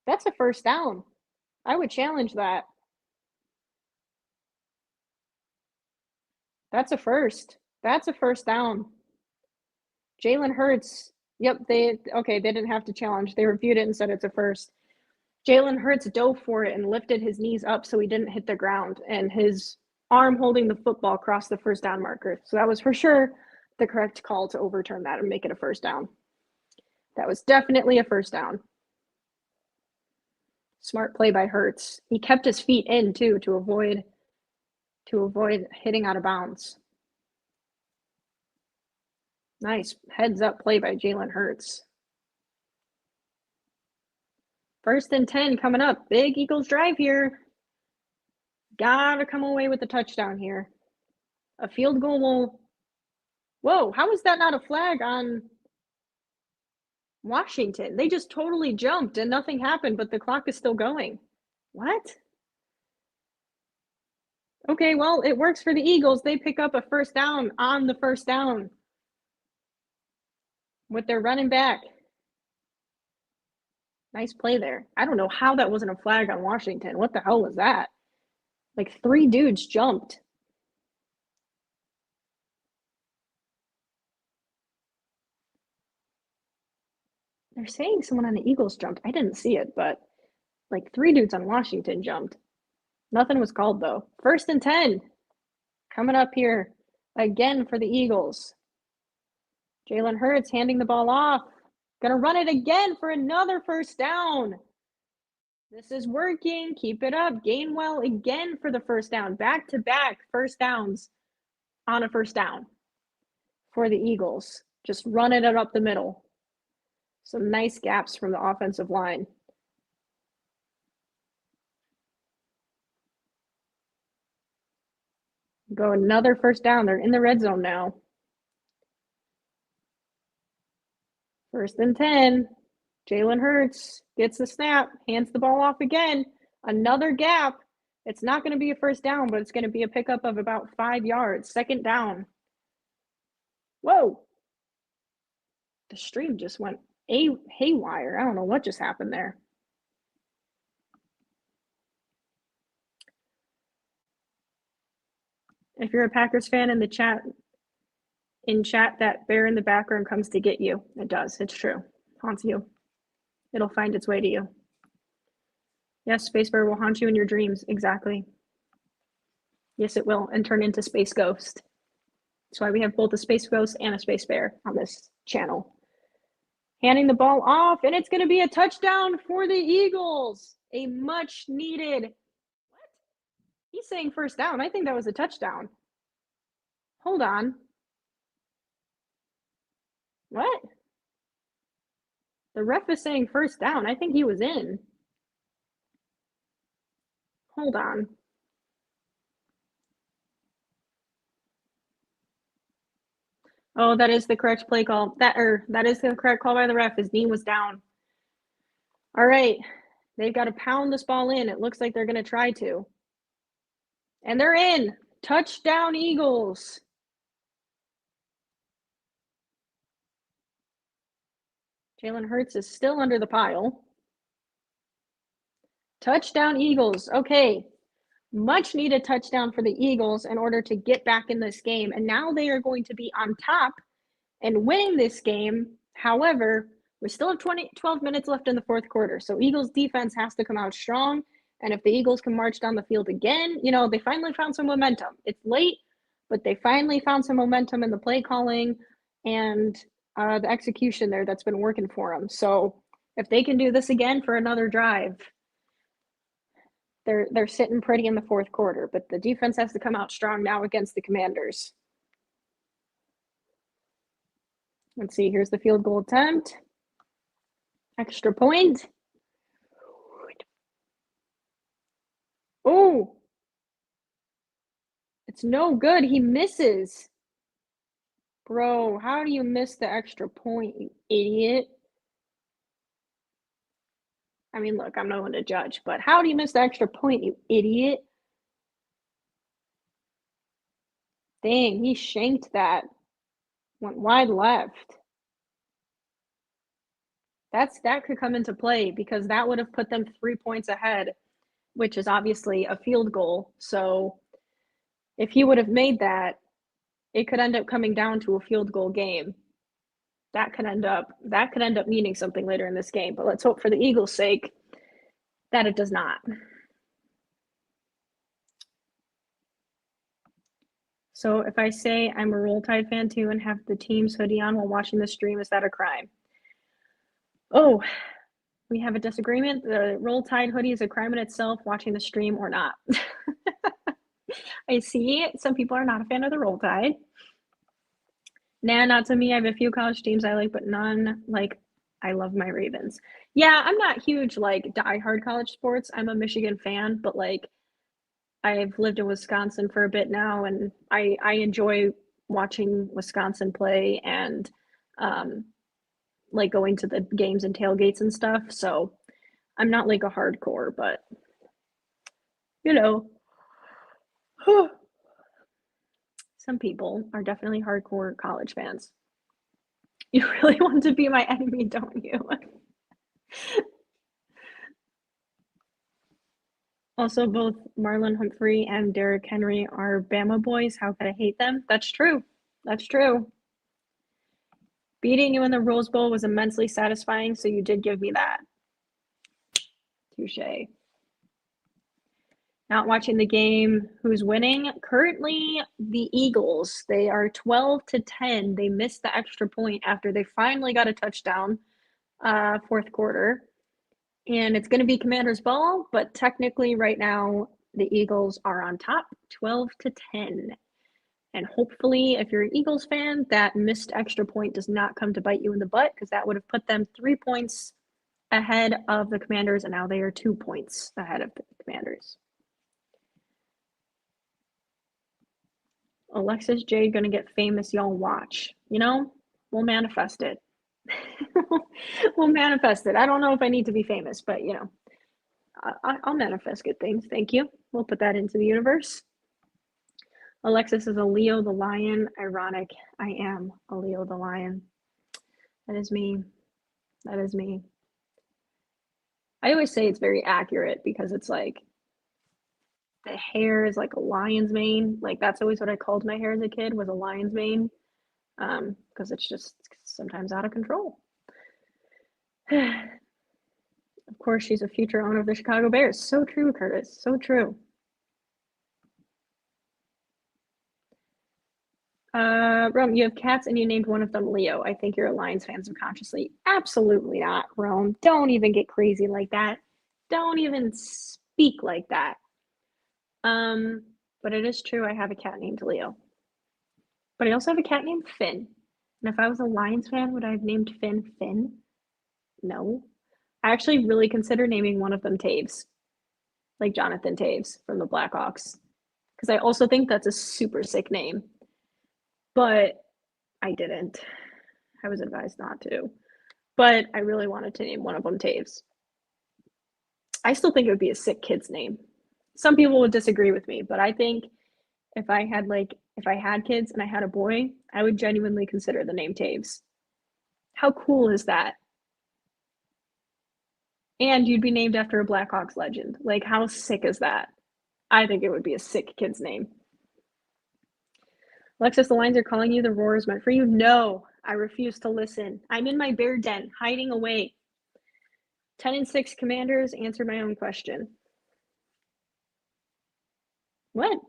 That's a first down. I would challenge that. That's a first. That's a first down. Jalen Hurts. Yep, they didn't have to challenge. They reviewed it and said it's a first. Jalen Hurts dove for it and lifted his knees up so he didn't hit the ground, and his arm holding the football crossed the first down marker. So that was for sure the correct call to overturn that and make it a first down. That was definitely a first down. Smart play by Hurts. He kept his feet in too to avoid hitting out of bounds. Nice heads up play by Jalen Hurts. 1st and 10 coming up. Big Eagles drive here. Gotta come away with the touchdown here. A field goal will. Whoa, how is that not a flag on Washington? They just totally jumped and nothing happened, but the clock is still going. What? Okay, well, it works for the Eagles. They pick up a first down on the first down with their running back. Nice play there. I don't know how that wasn't a flag on Washington. What the hell was that? Like 3 dudes jumped. They're saying someone on the Eagles jumped. I didn't see it, but like 3 dudes on Washington jumped. Nothing was called, though. 1st and 10. Coming up here again for the Eagles. Jalen Hurts handing the ball off. Gonna run it again for another first down. This is working. Keep it up. Gainwell again for the first down. Back-to-back first downs on a first down for the Eagles. Just running it up the middle. Some nice gaps from the offensive line. Go another first down. They're in the red zone now. 1st and 10. Jalen Hurts gets the snap, hands the ball off again. Another gap. It's not going to be a first down, but it's going to be a pickup of about 5 yards. 2nd down. Whoa. The stream just went haywire. I don't know what just happened there. If you're a Packers fan in chat, that bear in the background comes to get you. It does. It's true. Haunts you. It'll find its way to you. Yes, Space Bear will haunt you in your dreams. Exactly. Yes, it will, and turn into Space Ghost. That's why we have both a Space Ghost and a Space Bear on this channel. Handing the ball off, and it's going to be a touchdown for the Eagles. A much needed. What? He's saying first down. I think that was a touchdown. Hold on. What? The ref is saying first down. I think he was in. Hold on. Oh, that is the correct play call. That is the correct call by the ref. His knee was down. All right. They've got to pound this ball in. It looks like they're going to try to. And they're in. Touchdown, Eagles. Jalen Hurts is still under the pile. Touchdown, Eagles. Okay. Much needed touchdown for the Eagles in order to get back in this game. And now they are going to be on top and winning this game. However, we still have 12 minutes left in the fourth quarter. So Eagles defense has to come out strong. And if the Eagles can march down the field again, they finally found some momentum. It's late, but they finally found some momentum in the play calling and the execution there that's been working for them. So if they can do this again for another drive, they're sitting pretty in the fourth quarter. But the defense has to come out strong now against the Commanders. Let's see, here's the field goal attempt. Extra point. Oh, it's no good. He misses. Bro, how do you miss the extra point, you idiot? I mean, look, I'm no one to judge, but how do you miss the extra point, you idiot? Dang, he shanked that. Went wide left. That could come into play because that would have put them 3 points ahead, which is obviously a field goal. So if he would have made that, it could end up coming down to a field goal game. That could end up meaning something later in this game. But let's hope for the Eagles' sake that it does not. So if I say I'm a Roll Tide fan too and have the team's hoodie on while watching the stream, is that a crime? Oh, we have a disagreement. The Roll Tide hoodie is a crime in itself, watching the stream or not. I see some people are not a fan of the Roll Tide. Nah, not to me. I have a few college teams I like, but none like I love my Ravens. Yeah, I'm not huge like diehard college sports. I'm a Michigan fan, but like I've lived in Wisconsin for a bit now, and I enjoy watching Wisconsin play and like going to the games and tailgates and stuff. So I'm not like a hardcore, but you know, some people are definitely hardcore college fans. You really want to be my enemy, don't you? Also, both Marlon Humphrey and Derrick Henry are Bama boys. How could I hate them? That's true. That's true. Beating you in the Rose Bowl was immensely satisfying, so you did give me that. Touche. Not watching the game. Who's winning? Currently, the Eagles. They are 12-10. They missed the extra point after they finally got a touchdown, fourth quarter. And it's going to be Commanders' ball, but technically, right now, the Eagles are on top, 12-10. And hopefully, if you're an Eagles fan, that missed extra point does not come to bite you in the butt because that would have put them 3 points ahead of the Commanders, and now they are 2 points ahead of the Commanders. Alexis Jade gonna get famous, y'all watch. We'll manifest it. We'll manifest it. I don't know if I need to be famous, but I'll manifest good things. Thank you. We'll put that into the universe. Alexis is a Leo the Lion. Ironic. I am a Leo the Lion. That is me. That is me. I always say it's very accurate because it's like the hair is like a lion's mane. Like that's always what I called my hair as a kid, was a lion's mane. Because it's just sometimes out of control. Of course, she's a future owner of the Chicago Bears. So true, Curtis. So true. Rome, you have cats and you named one of them Leo. I think you're a Lions fan subconsciously. Absolutely not, Rome. Don't even get crazy like that. Don't even speak like that. But it is true I have a cat named Leo. But I also have a cat named Finn. And if I was a Lions fan, would I have named Finn Finn? No. I actually really consider naming one of them Taves, like Jonathan Taves from the Blackhawks, because I also think that's a super sick name. But I didn't. I was advised not to. But I really wanted to name one of them Taves. I still think it would be a sick kid's name. Some people would disagree with me, but I think if I had kids and I had a boy, I would genuinely consider the name Taves. How cool is that? And you'd be named after a Blackhawks legend. Like, how sick is that? I think it would be a sick kid's name. Alexis, the lines are calling you. The roar is meant for you. No, I refuse to listen. I'm in my bear den, hiding away. 10-6 Commanders. Answer my own question. What?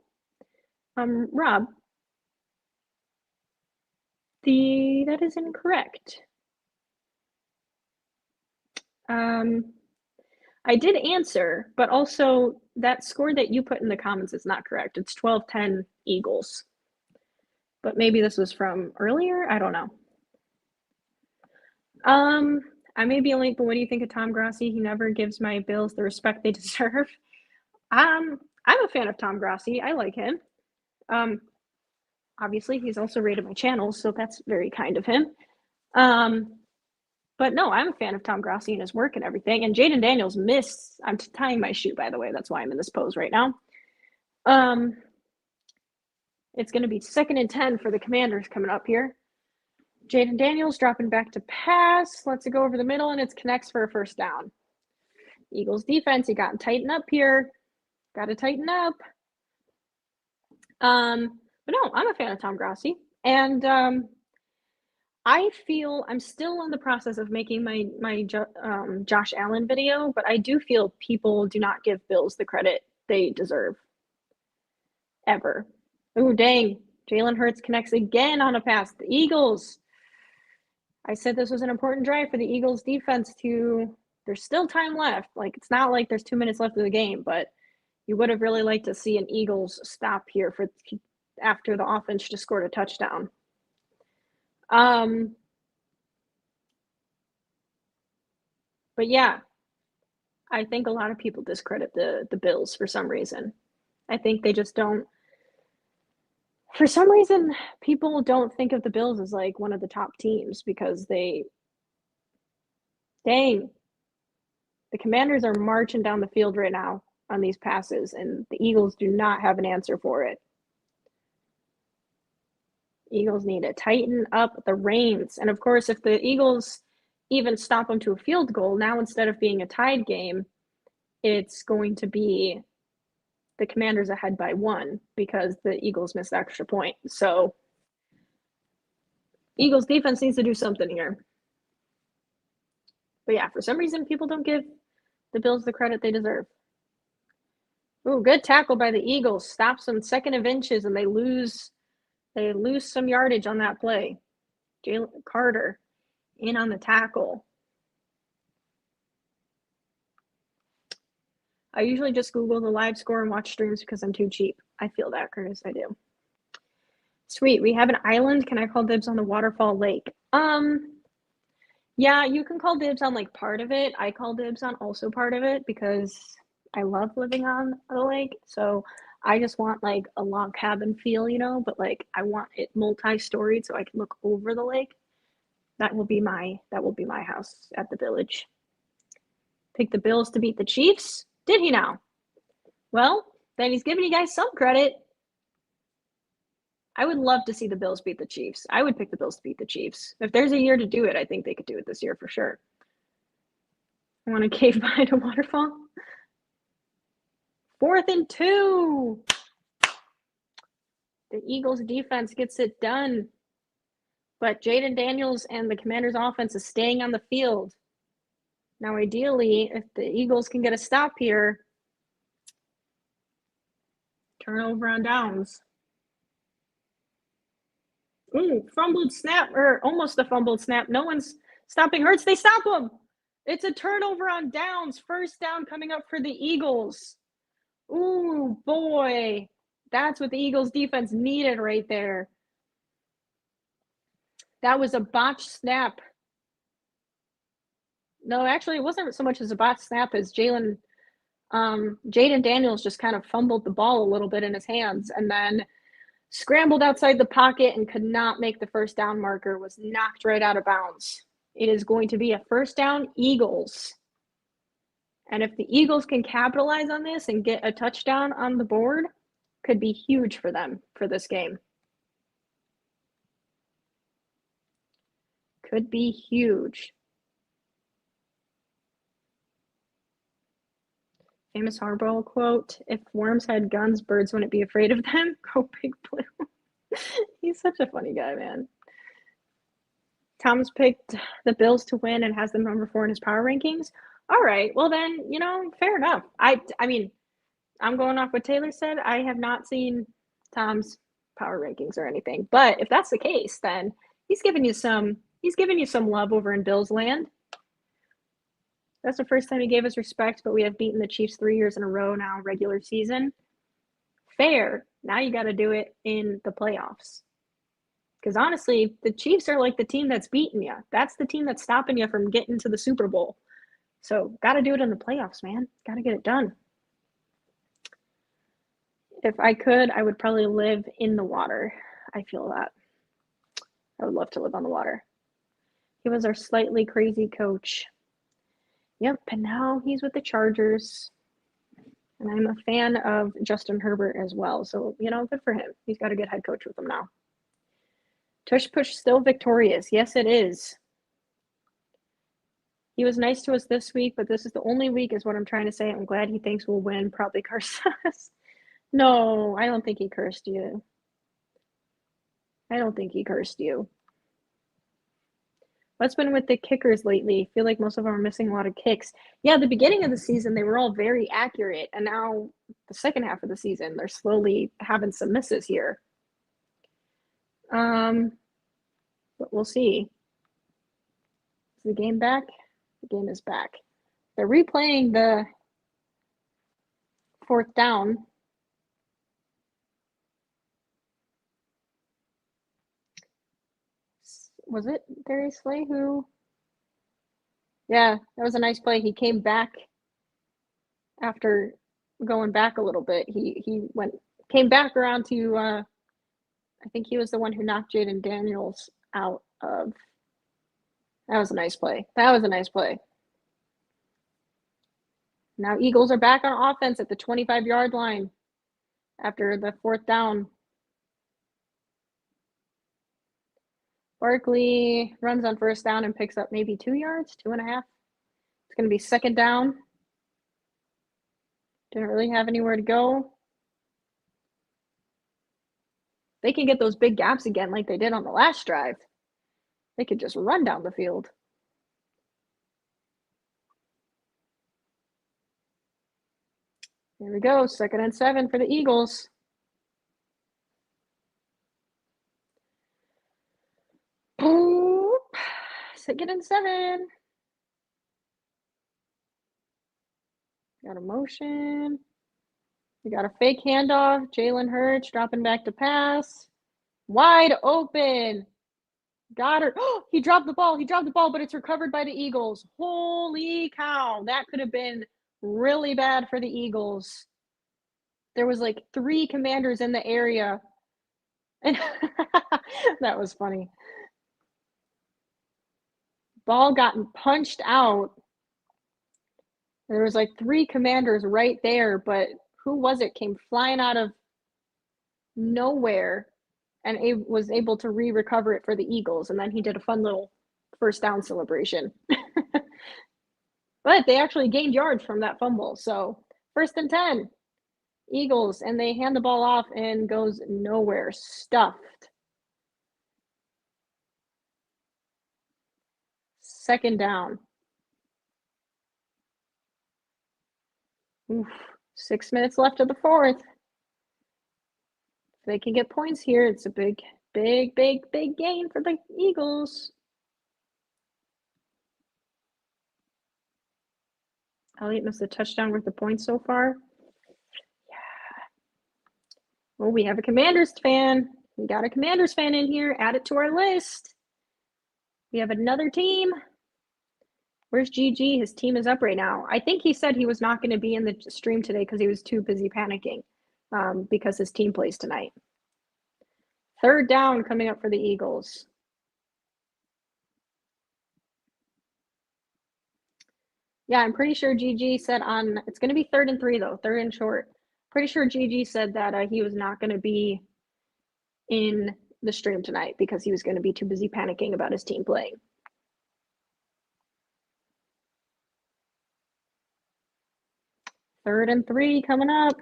Rob. That is incorrect. I did answer, but also that score that you put in the comments is not correct. It's 12-10 Eagles. But maybe this was from earlier? I don't know. I may be late, but what do you think of Tom Grossi? He never gives my Bills the respect they deserve. I'm a fan of Tom Grossi. I like him. Obviously, he's also rated my channel, so that's very kind of him. But no, I'm a fan of Tom Grossi and his work and everything. And Jayden Daniels missed. I'm tying my shoe, by the way. That's why I'm in this pose right now. It's going to be 2nd and 10 for the Commanders coming up here. Jayden Daniels dropping back to pass. Lets it go over the middle, and it's connects for a first down. Eagles defense, you got to tighten up here. Got to tighten up. But no, I'm a fan of Tom Grossi. And I feel I'm still in the process of making my Josh Allen video, but I do feel people do not give Bills the credit they deserve. Ever. Oh, dang. Jalen Hurts connects again on a pass. The Eagles. I said this was an important drive for the Eagles defense to, there's still time left. Like, it's not like there's 2 minutes left of the game, but you would have really liked to see an Eagles stop here after the offense just scored a touchdown. But yeah, I think a lot of people discredit the Bills for some reason. I think they just don't. For some reason, people don't think of the Bills as like one of the top teams because dang, the Commanders are marching down the field right now on these passes, and the Eagles do not have an answer for it. Eagles need to tighten up the reins. And of course, if the Eagles even stop them to a field goal, now instead of being a tied game, it's going to be the Commanders ahead by 1 because the Eagles missed the extra point. So Eagles defense needs to do something here. But yeah, for some reason, people don't give the Bills the credit they deserve. Ooh, good tackle by the Eagles. Stops them 2nd of inches, and they lose some yardage on that play. Jalen Carter in on the tackle. I usually just Google the live score and watch streams because I'm too cheap. I feel that, Curtis. I do. Sweet. We have an island. Can I call dibs on the waterfall lake? Yeah, you can call dibs on like part of it. I call dibs on also part of it because I love living on the lake. So I just want like a log cabin feel, but like I want it multi-storied so I can look over the lake. That will be my house at the Village. Pick the Bills to beat the Chiefs. Did he now? Well, then he's giving you guys some credit. I would love to see the Bills beat the Chiefs. I would pick the Bills to beat the Chiefs. If there's a year to do it, I think they could do it this year for sure. I want to cave behind a waterfall. 4th and 2. The Eagles defense gets it done. But Jayden Daniels and the Commanders offense is staying on the field. Now, ideally, if the Eagles can get a stop here, turnover on downs. Ooh, fumbled snap, or almost a fumbled snap. No one's stopping Hurts. They stop him. It's a turnover on downs. First down coming up for the Eagles. Ooh, boy. That's what the Eagles defense needed right there. That was a botched snap. No, actually, it wasn't so much as a botched snap as Jaden Daniels just kind of fumbled the ball a little bit in his hands and then scrambled outside the pocket and could not make the first down marker, was knocked right out of bounds. It is going to be a first down, Eagles. And if the Eagles can capitalize on this and get a touchdown on the board, could be huge for them for this game. Could be huge. Famous Harbaugh quote, if worms had guns, birds wouldn't be afraid of them. Go Big Blue. He's such a funny guy, man. Tom's picked the Bills to win and has them number 4 in his power rankings. All right, well then, fair enough. I mean, I'm going off what Taylor said. I have not seen Tom's power rankings or anything, but if that's the case, then he's giving you some love over in Bills land. That's the first time he gave us respect, but we have beaten the Chiefs 3 years in a row now, regular season. Fair. Now you got to do it in the playoffs. Because honestly, the Chiefs are like the team that's beating you. That's the team that's stopping you from getting to the Super Bowl. So got to do it in the playoffs, man. Got to get it done. If I could, I would probably live in the water. I feel that. I would love to live on the water. He was our slightly crazy coach. Yep, and now he's with the Chargers. And I'm a fan of Justin Herbert as well. So, good for him. He's got a good head coach with him now. Tush Push still victorious. Yes, it is. He was nice to us this week, but this is the only week is what I'm trying to say. I'm glad he thinks we'll win. Probably curse us. No, I don't think he cursed you. I don't think he cursed you. What's been with the kickers lately? I feel like most of them are missing a lot of kicks. Yeah, the beginning of the season, they were all very accurate. And now the second half of the season, they're slowly having some misses here. But we'll see. Is the game back? The game is back. They're replaying the 4th down. Was it Darius Slay who? Yeah, that was a nice play. He came back after going back a little bit. He came back around to I think he was the one who knocked Jaden Daniels out of. That was a nice play. Now Eagles are back on offense at the 25-yard line after the 4th down. Barkley runs on first down and picks up maybe 2 yards, 2.5. It's going to be 2nd down. Didn't really have anywhere to go. They can get those big gaps again like they did on the last drive. They could just run down the field. There we go, 2nd and 7 for the Eagles. Boop. 2nd and 7. Got a motion. We got a fake handoff. Jalen Hurts dropping back to pass. Wide open. Got her. Oh, he dropped the ball, but it's recovered by the Eagles. Holy cow. That could have been really bad for the Eagles. There was like 3 Commanders in the area. And that was funny. Ball gotten punched out. There was like 3 Commanders right there, but who was it? Came flying out of nowhere and was able to recover it for the Eagles. And then he did a fun little first down celebration. But they actually gained yards from that fumble. So 1st and 10, Eagles, and they hand the ball off and goes nowhere. Stuffed. 2nd down. Oof. 6 minutes left of the 4th. If they can get points here, it's a big gain for the Eagles. Elliott missed a touchdown worth of points so far. Yeah. Well, we have a Commanders fan. We got a Commanders fan in here. Add it to our list. We have another team. Where's GG? His team is up right now. I think he said he was not going to be in the stream today because he was too busy panicking because his team plays tonight. Third down coming up for the Eagles. Yeah, I'm pretty sure GG said it's going to be 3rd and 3 though, 3rd and short. Pretty sure GG said that he was not going to be in the stream tonight because he was going to be too busy panicking about his team playing. Third and 3 coming up.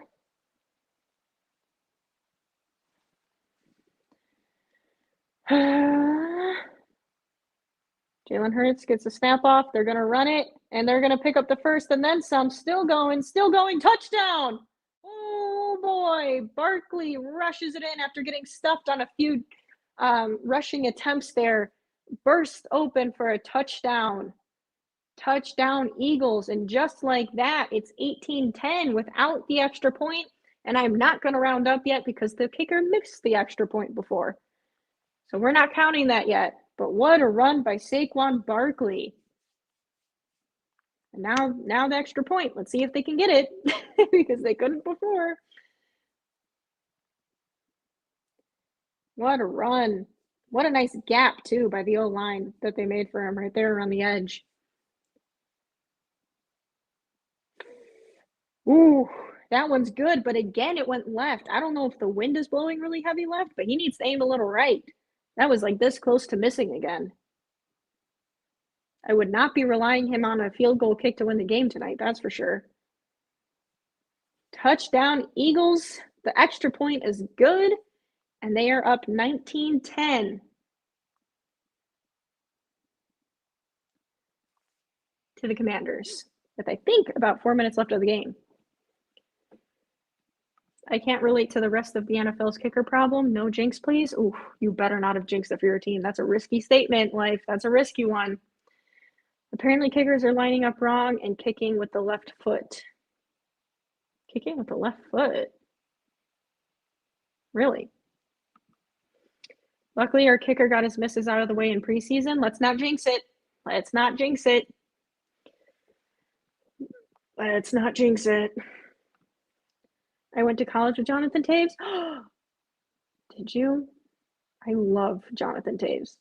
Jalen Hurts gets a snap off. They're going to run it, and they're going to pick up the first and then some. Still going, touchdown. Oh, boy. Barkley rushes it in after getting stuffed on a few rushing attempts there. Burst open for a touchdown. Touchdown Eagles. And just like that, it's 18-10 without the extra point. And I'm not going to round up yet because the kicker missed the extra point before. So we're not counting that yet. But what a run by Saquon Barkley. And now the extra point. Let's see if they can get it because they couldn't before. What a run. What a nice gap, too, by the O-line that they made for him right there on the edge. Ooh, that one's good, but again, it went left. I don't know if the wind is blowing really heavy left, but he needs to aim a little right. That was like this close to missing again. I would not be relying him on a field goal kick to win the game tonight, that's for sure. Touchdown Eagles. The extra point is good, and they are up 19-10. To the Commanders with, I think, about 4 minutes left of the game. I can't relate to the rest of the NFL's kicker problem. No jinx, please. Ooh, you better not have jinxed it for your team. That's a risky statement, Life. That's a risky one. Apparently, kickers are lining up wrong and kicking with the left foot. Kicking with the left foot? Really? Luckily, our kicker got his misses out of the way in preseason. Let's not jinx it. Let's not jinx it. Let's not jinx it. I went to college with Jonathan Toews. Did you? I love Jonathan Toews.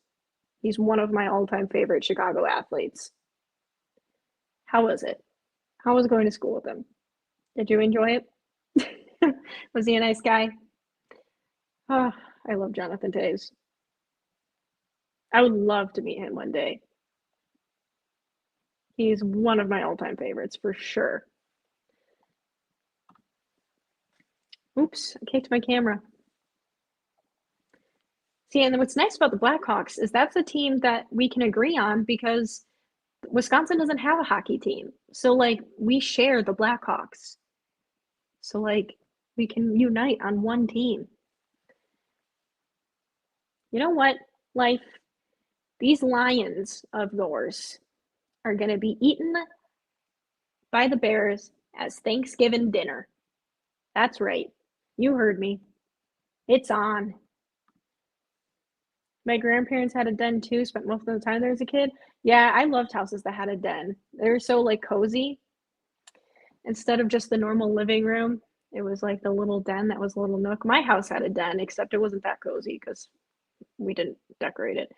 He's one of my all-time favorite Chicago athletes. How was it? How was going to school with him? Did you enjoy it? Was he a nice guy? Oh, I love Jonathan Toews. I would love to meet him one day. He's one of my all-time favorites for sure. Oops, I kicked my camera. See, and what's nice about the Blackhawks is that's a team that we can agree on because Wisconsin doesn't have a hockey team. So, like, we share the Blackhawks. So, like, we can unite on one team. You know what, Life? These Lions of yours are going to be eaten by the Bears as Thanksgiving dinner. That's right. You heard me. It's on. My grandparents had a den too, spent most of the time there as a kid. Yeah, I loved houses that had a den. They were so like cozy. Instead of just the normal living room, it was like the little den that was a little nook. My house had a den, except it wasn't that cozy because we didn't decorate it.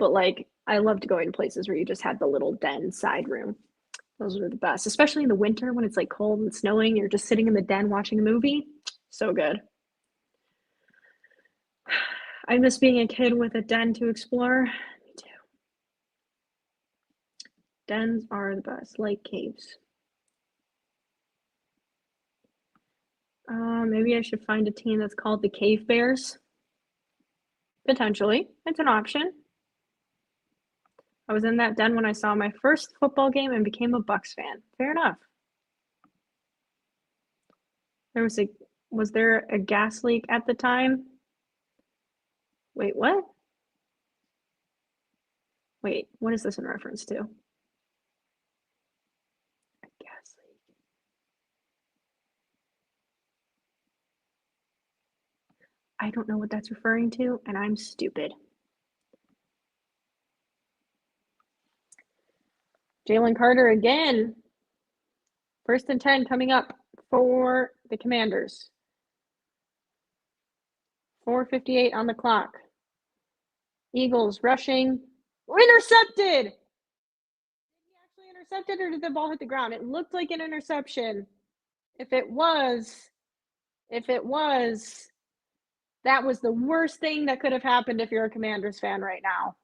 But like I loved going to places where you just had the little den side room. Those were the best, especially in the winter when it's like cold and snowing. You're just sitting in the den watching a movie. So good. I miss being a kid with a den to explore. Me too. Dens are the best, like caves. Maybe I should find a team that's called the Cave Bears. Potentially. It's an option. I was in that den when I saw my first football game and became a Bucks fan. Fair enough. Was there a gas leak at the time? Wait, what? Wait, what is this in reference to? A gas leak. I don't know what that's referring to, and I'm stupid. Jalen Carter again. 1st and 10 coming up for the Commanders. 4:58 on the clock. Eagles rushing. Intercepted! Did he actually intercepted or did the ball hit the ground? It looked like an interception. If it was, that was the worst thing that could have happened if you're a Commanders fan right now.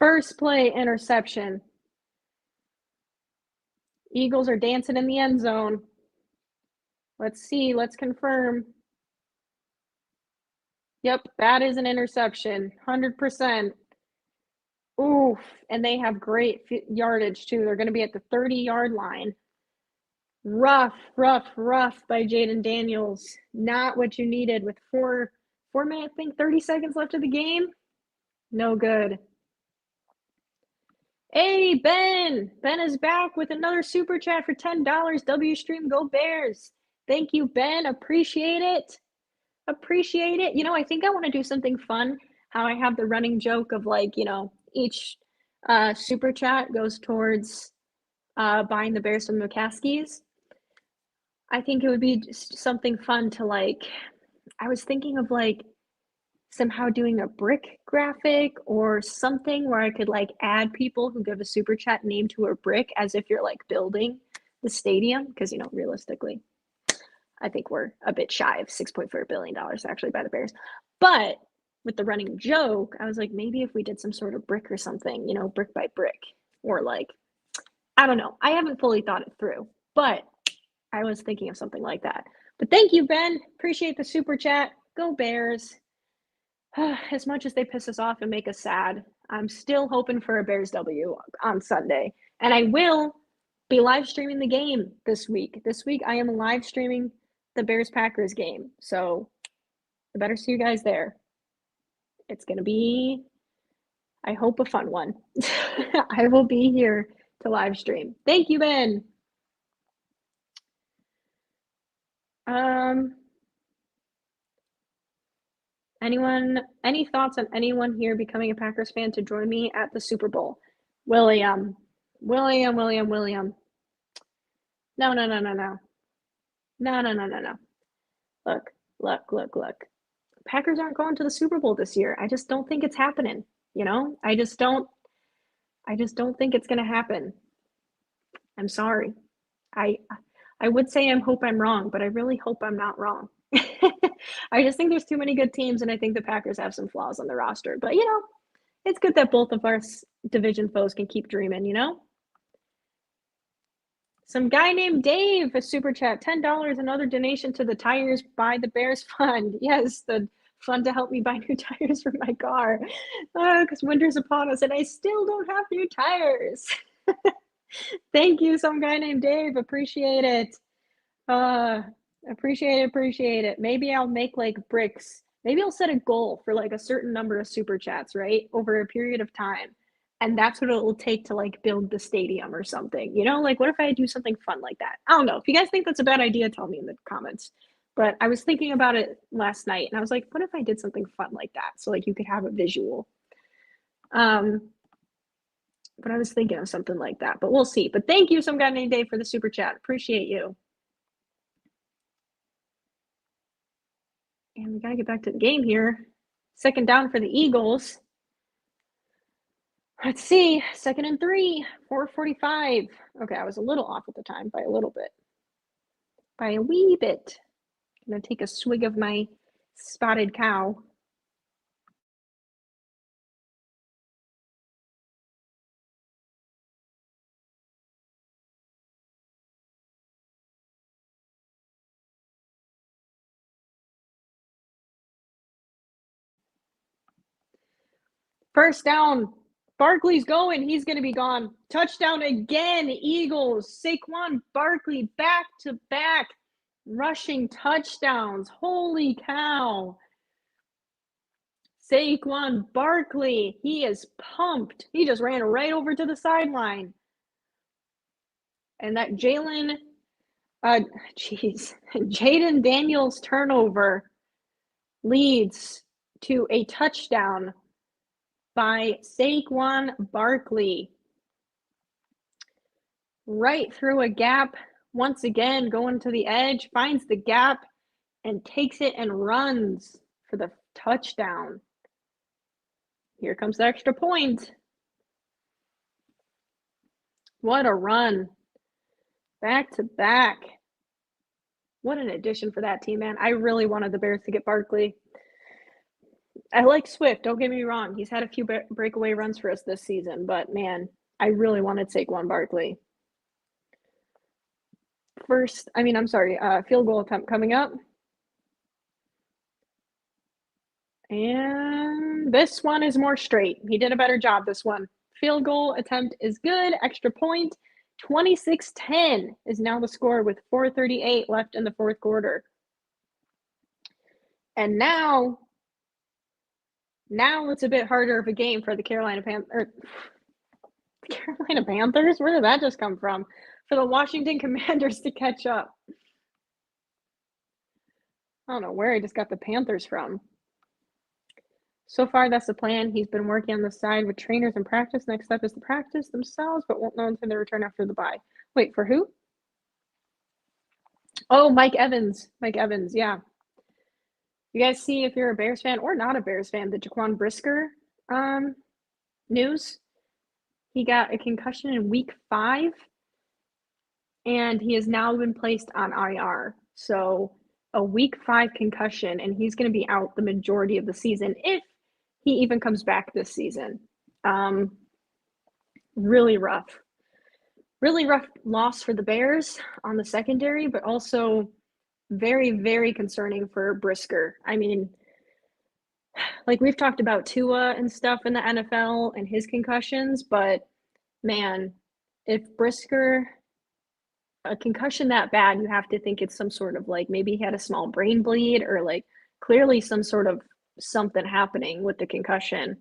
First play interception. Eagles are dancing in the end zone. Let's see. Let's confirm. Yep, that is an interception. 100%. Oof. And they have great yardage, too. They're going to be at the 30-yard line. Rough by Jayden Daniels. Not what you needed with 4 minutes, I think 30 seconds left of the game. No good. Hey, Ben! Ben is back with another super chat for $10. W Stream, go Bears! Thank you, Ben. Appreciate it. You know, I think I want to do something fun. How I have the running joke of like, you know, each super chat goes towards buying the Bears from McCaskey's. I think it would be just something fun to like, I was thinking of like somehow doing a brick graphic or something where I could like add people who give a super chat name to a brick as if you're like building the stadium. Because, you know, realistically, I think we're a bit shy of $6.4 billion actually by the Bears. But with the running joke, I was like, maybe if we did some sort of brick or something, you know, brick by brick, or like, I don't know. I haven't fully thought it through, but I was thinking of something like that. But thank you, Ben. Appreciate the super chat. Go Bears. As much as they piss us off and make us sad, I'm still hoping for a Bears W on Sunday. And I will be live streaming the game this week. This week I am live streaming the Bears-Packers game. So I better see you guys there. It's going to be, I hope, a fun one. I will be here to live stream. Thank you, Ben. Any thoughts on anyone here becoming a Packers fan to join me at the Super Bowl? William. No. Look. Packers aren't going to the Super Bowl this year. I just don't think it's happening. You know, I just don't think it's going to happen. I'm sorry. I would say I hope I'm wrong, but I really hope I'm not wrong. I just think there's too many good teams, and I think the Packers have some flaws on the roster. But, you know, it's good that both of our division foes can keep dreaming, you know? Some guy named Dave, a super chat, $10, another donation to the Tires by the Bears Fund. Yes, the fund to help me buy new tires for my car. Because winter's upon us, and I still don't have new tires. Thank you, some guy named Dave. Appreciate it. Appreciate it. Maybe I'll make like bricks. Maybe I'll set a goal for like a certain number of super chats, right? Over a period of time. And that's what it will take to like build the stadium or something. You know, like what if I do something fun like that? I don't know. If you guys think that's a bad idea, tell me in the comments. But I was thinking about it last night and I was like, what if I did something fun like that? So like you could have a visual. But I was thinking of something like that, but we'll see. But thank you, some guy named Dave, for the super chat. Appreciate you. And we got to get back to the game here. 2nd down for the Eagles. Let's see. 2nd and 3, 4:45. Okay, I was a little off at the time by a little bit. By a wee bit. I'm going to take a swig of my spotted cow. First down. Barkley's going. He's going to be gone. Touchdown again, Eagles. Saquon Barkley back-to-back rushing touchdowns. Holy cow. Saquon Barkley. He is pumped. He just ran right over to the sideline. And that Jayden Daniels turnover leads to a touchdown by Saquon Barkley. right through a gap. Once again, going to the edge, finds the gap and takes it and runs for the touchdown. Here comes the extra point. What a run. Back to back. What an addition for that team, man. I really wanted the Bears to get Barkley. I like Swift, don't get me wrong. He's had a few breakaway runs for us this season, but man, I really wanted Saquon Barkley. Field goal attempt coming up. And this one is more straight. He did a better job this one. Field goal attempt is good. Extra point. 26-10 is now the score with 4:38 left in the fourth quarter. And now it's a bit harder of a game for the Carolina Panthers. Where did that just come from? For the Washington Commanders to catch up. I don't know where I just got the Panthers from. So far, that's the plan. He's been working on the side with trainers in practice. Next step is to practice themselves, but won't know until they return after the bye. Wait, for who? Oh, Mike Evans. Yeah. You guys see, if you're a Bears fan or not a Bears fan, the Jaquan Brisker news? He got a concussion in week 5, and he has now been placed on IR. So a week 5 concussion, and he's going to be out the majority of the season if he even comes back this season. Really rough loss for the Bears on the secondary, but also very, very concerning for Brisker. I mean, like we've talked about Tua and stuff in the NFL and his concussions, but man, if Brisker, a concussion that bad, you have to think it's some sort of like maybe he had a small brain bleed or like clearly some sort of something happening with the concussion.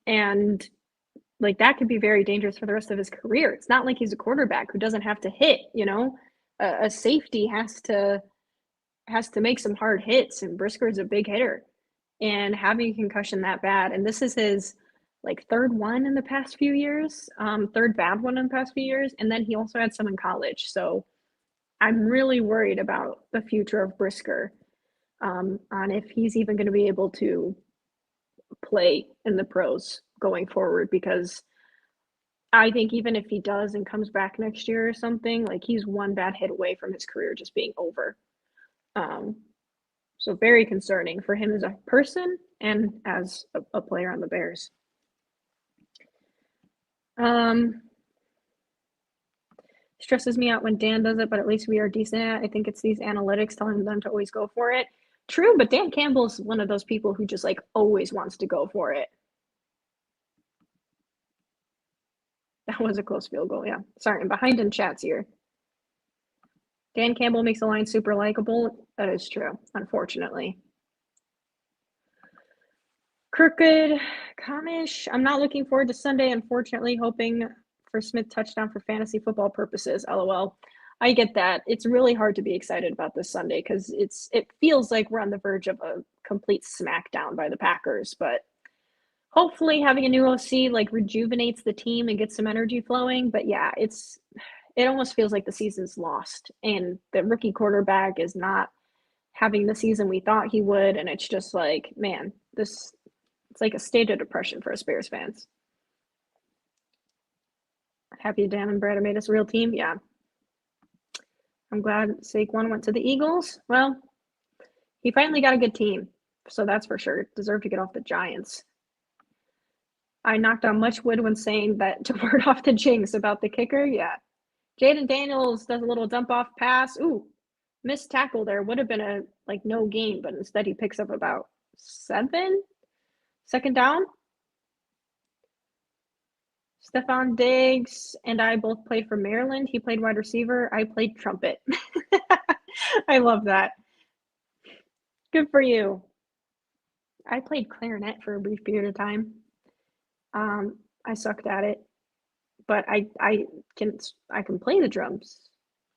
And like that could be very dangerous for the rest of his career. It's not like he's a quarterback who doesn't have to hit, you know. A safety has to make some hard hits, and Brisker is a big hitter. And having a concussion that bad, and this is his like third one in the past few years, third bad one in the past few years, and then he also had some in college. So I'm really worried about the future of Brisker, on if he's even going to be able to play in the pros going forward, because I think even if he does and comes back next year or something, like he's one bad hit away from his career just being over. So very concerning for him as a person and as a player on the Bears. Stresses me out when Dan does it, but at least we are decent at it. I think it's these analytics telling them to always go for it. True, but Dan Campbell's one of those people who just like always wants to go for it. That was a close field goal, yeah. Sorry, I'm behind in chats here. Dan Campbell makes the line super likable. That is true, unfortunately. Crooked Comish. I'm not looking forward to Sunday, unfortunately, hoping for Smith touchdown for fantasy football purposes. LOL. I get that. It's really hard to be excited about this Sunday because it feels like we're on the verge of a complete smackdown by the Packers, but hopefully having a new OC like rejuvenates the team and gets some energy flowing. But yeah, it almost feels like the season's lost and the rookie quarterback is not having the season we thought he would. And it's just like, man, it's like a state of depression for us Bears fans. Happy Dan and Brad made us a real team. Yeah. I'm glad Saquon went to the Eagles. Well, he finally got a good team. So that's for sure. Deserved to get off the Giants. I knocked on much wood when saying that to ward off the jinx about the kicker. Yeah. Jaden Daniels does a little dump off pass. Ooh, missed tackle there. Would have been a no gain, but instead he picks up about 7. Second down. Stefon Diggs and I both played for Maryland. He played wide receiver. I played trumpet. I love that. Good for you. I played clarinet for a brief period of time. I sucked at it, but I can play the drums.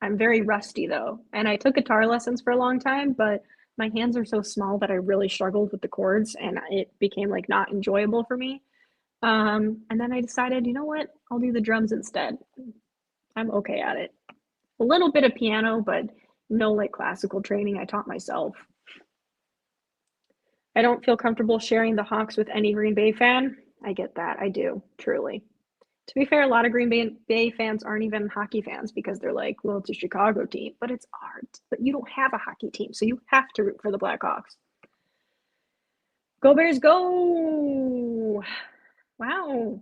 I'm very rusty though, and I took guitar lessons for a long time, but my hands are so small that I really struggled with the chords, and it became like not enjoyable for me. And then I decided, you know what? I'll do the drums instead. I'm okay at it. A little bit of piano, but no like classical training. I taught myself. I don't feel comfortable sharing the Hawks with any Green Bay fan. I get that. I do, truly. To be fair, a lot of Bay fans aren't even hockey fans because they're like, well, it's a Chicago team, but it's art. But you don't have a hockey team, so you have to root for the Blackhawks. Go Bears, go! Wow.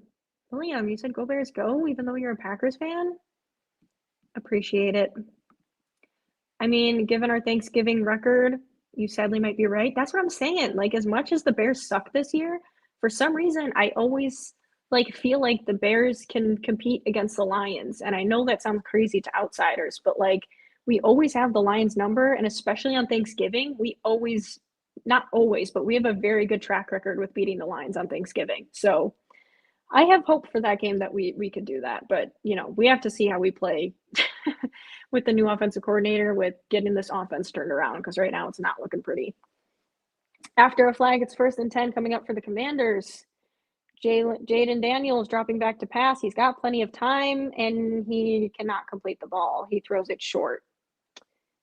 William, you said go Bears, go, even though you're a Packers fan? Appreciate it. I mean, given our Thanksgiving record, you sadly might be right. That's what I'm saying. Like, as much as the Bears suck this year, for some reason, I always like feel like the Bears can compete against the Lions. And I know that sounds crazy to outsiders, but like we always have the Lions number, and especially on Thanksgiving, we always not always, but we have a very good track record with beating the Lions on Thanksgiving. So I have hope for that game that we could do that, but you know, we have to see how we play with the new offensive coordinator with getting this offense turned around because right now it's not looking pretty. After a flag, it's 1st and 10 coming up for the Commanders. Jaden Daniels dropping back to pass. He's got plenty of time and he cannot complete the ball. He throws it short.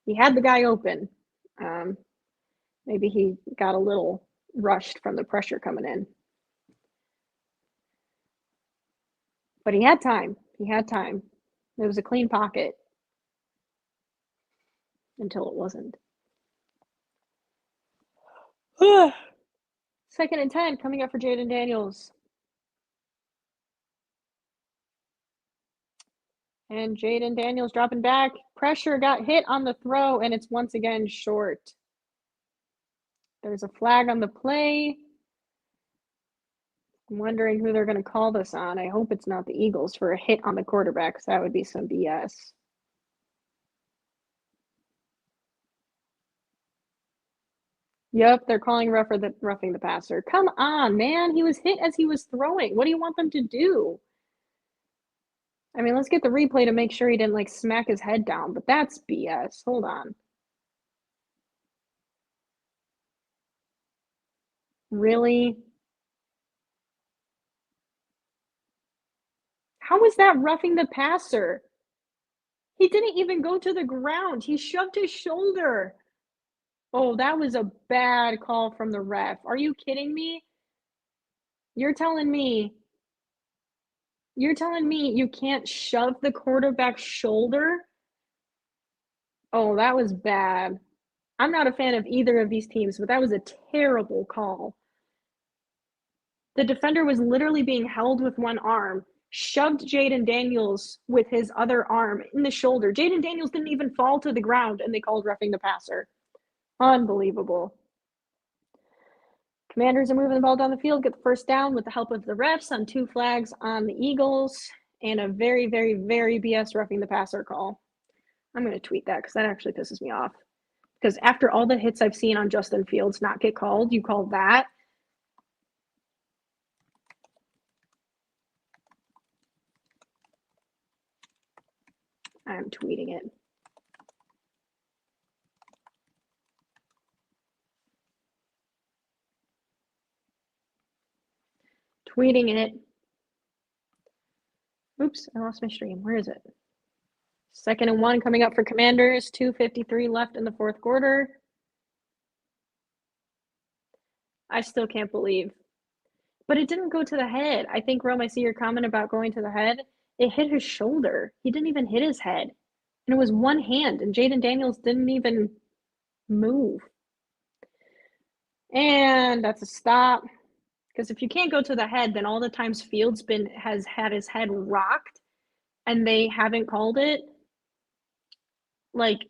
He had the guy open. Maybe he got a little rushed from the pressure coming in. But he had time. He had time. It was a clean pocket until it wasn't. 2nd and 10 coming up for Jaden Daniels. And Jaden Daniels dropping back. Pressure got hit on the throw, and it's once again short. There's a flag on the play. I'm wondering who they're going to call this on. I hope it's not the Eagles for a hit on the quarterback, because that would be some BS. Yep, they're calling roughing the passer. Come on, man. He was hit as he was throwing. What do you want them to do? I mean, let's get the replay to make sure he didn't like smack his head down, but that's BS. Hold on. Really? How is that roughing the passer? He didn't even go to the ground. He shoved his shoulder. Oh, that was a bad call from the ref. Are you kidding me? You're telling me you're telling me you can't shove the quarterback's shoulder? Oh, that was bad. I'm not a fan of either of these teams, but that was a terrible call. The defender was literally being held with one arm, shoved Jaden Daniels with his other arm in the shoulder. Jaden Daniels didn't even fall to the ground, and they called roughing the passer. Unbelievable. Commanders are moving the ball down the field, get the first down with the help of the refs on 2 flags on the Eagles, and a very, very, very BS roughing the passer call. I'm going to tweet that because that actually pisses me off. Because after all the hits I've seen on Justin Fields not get called, you call that? I'm tweeting it. Tweeting it. Oops, I lost my stream. Where is it? 2nd and 1 coming up for Commanders. 2:53 left in the fourth quarter. I still can't believe. But it didn't go to the head. I think, Rome, I see your comment about going to the head. It hit his shoulder. He didn't even hit his head. And it was one hand, and Jaden Daniels didn't even move. And that's a stop. Because if you can't go to the head, then all the times Fields has had his head rocked and they haven't called it. Like,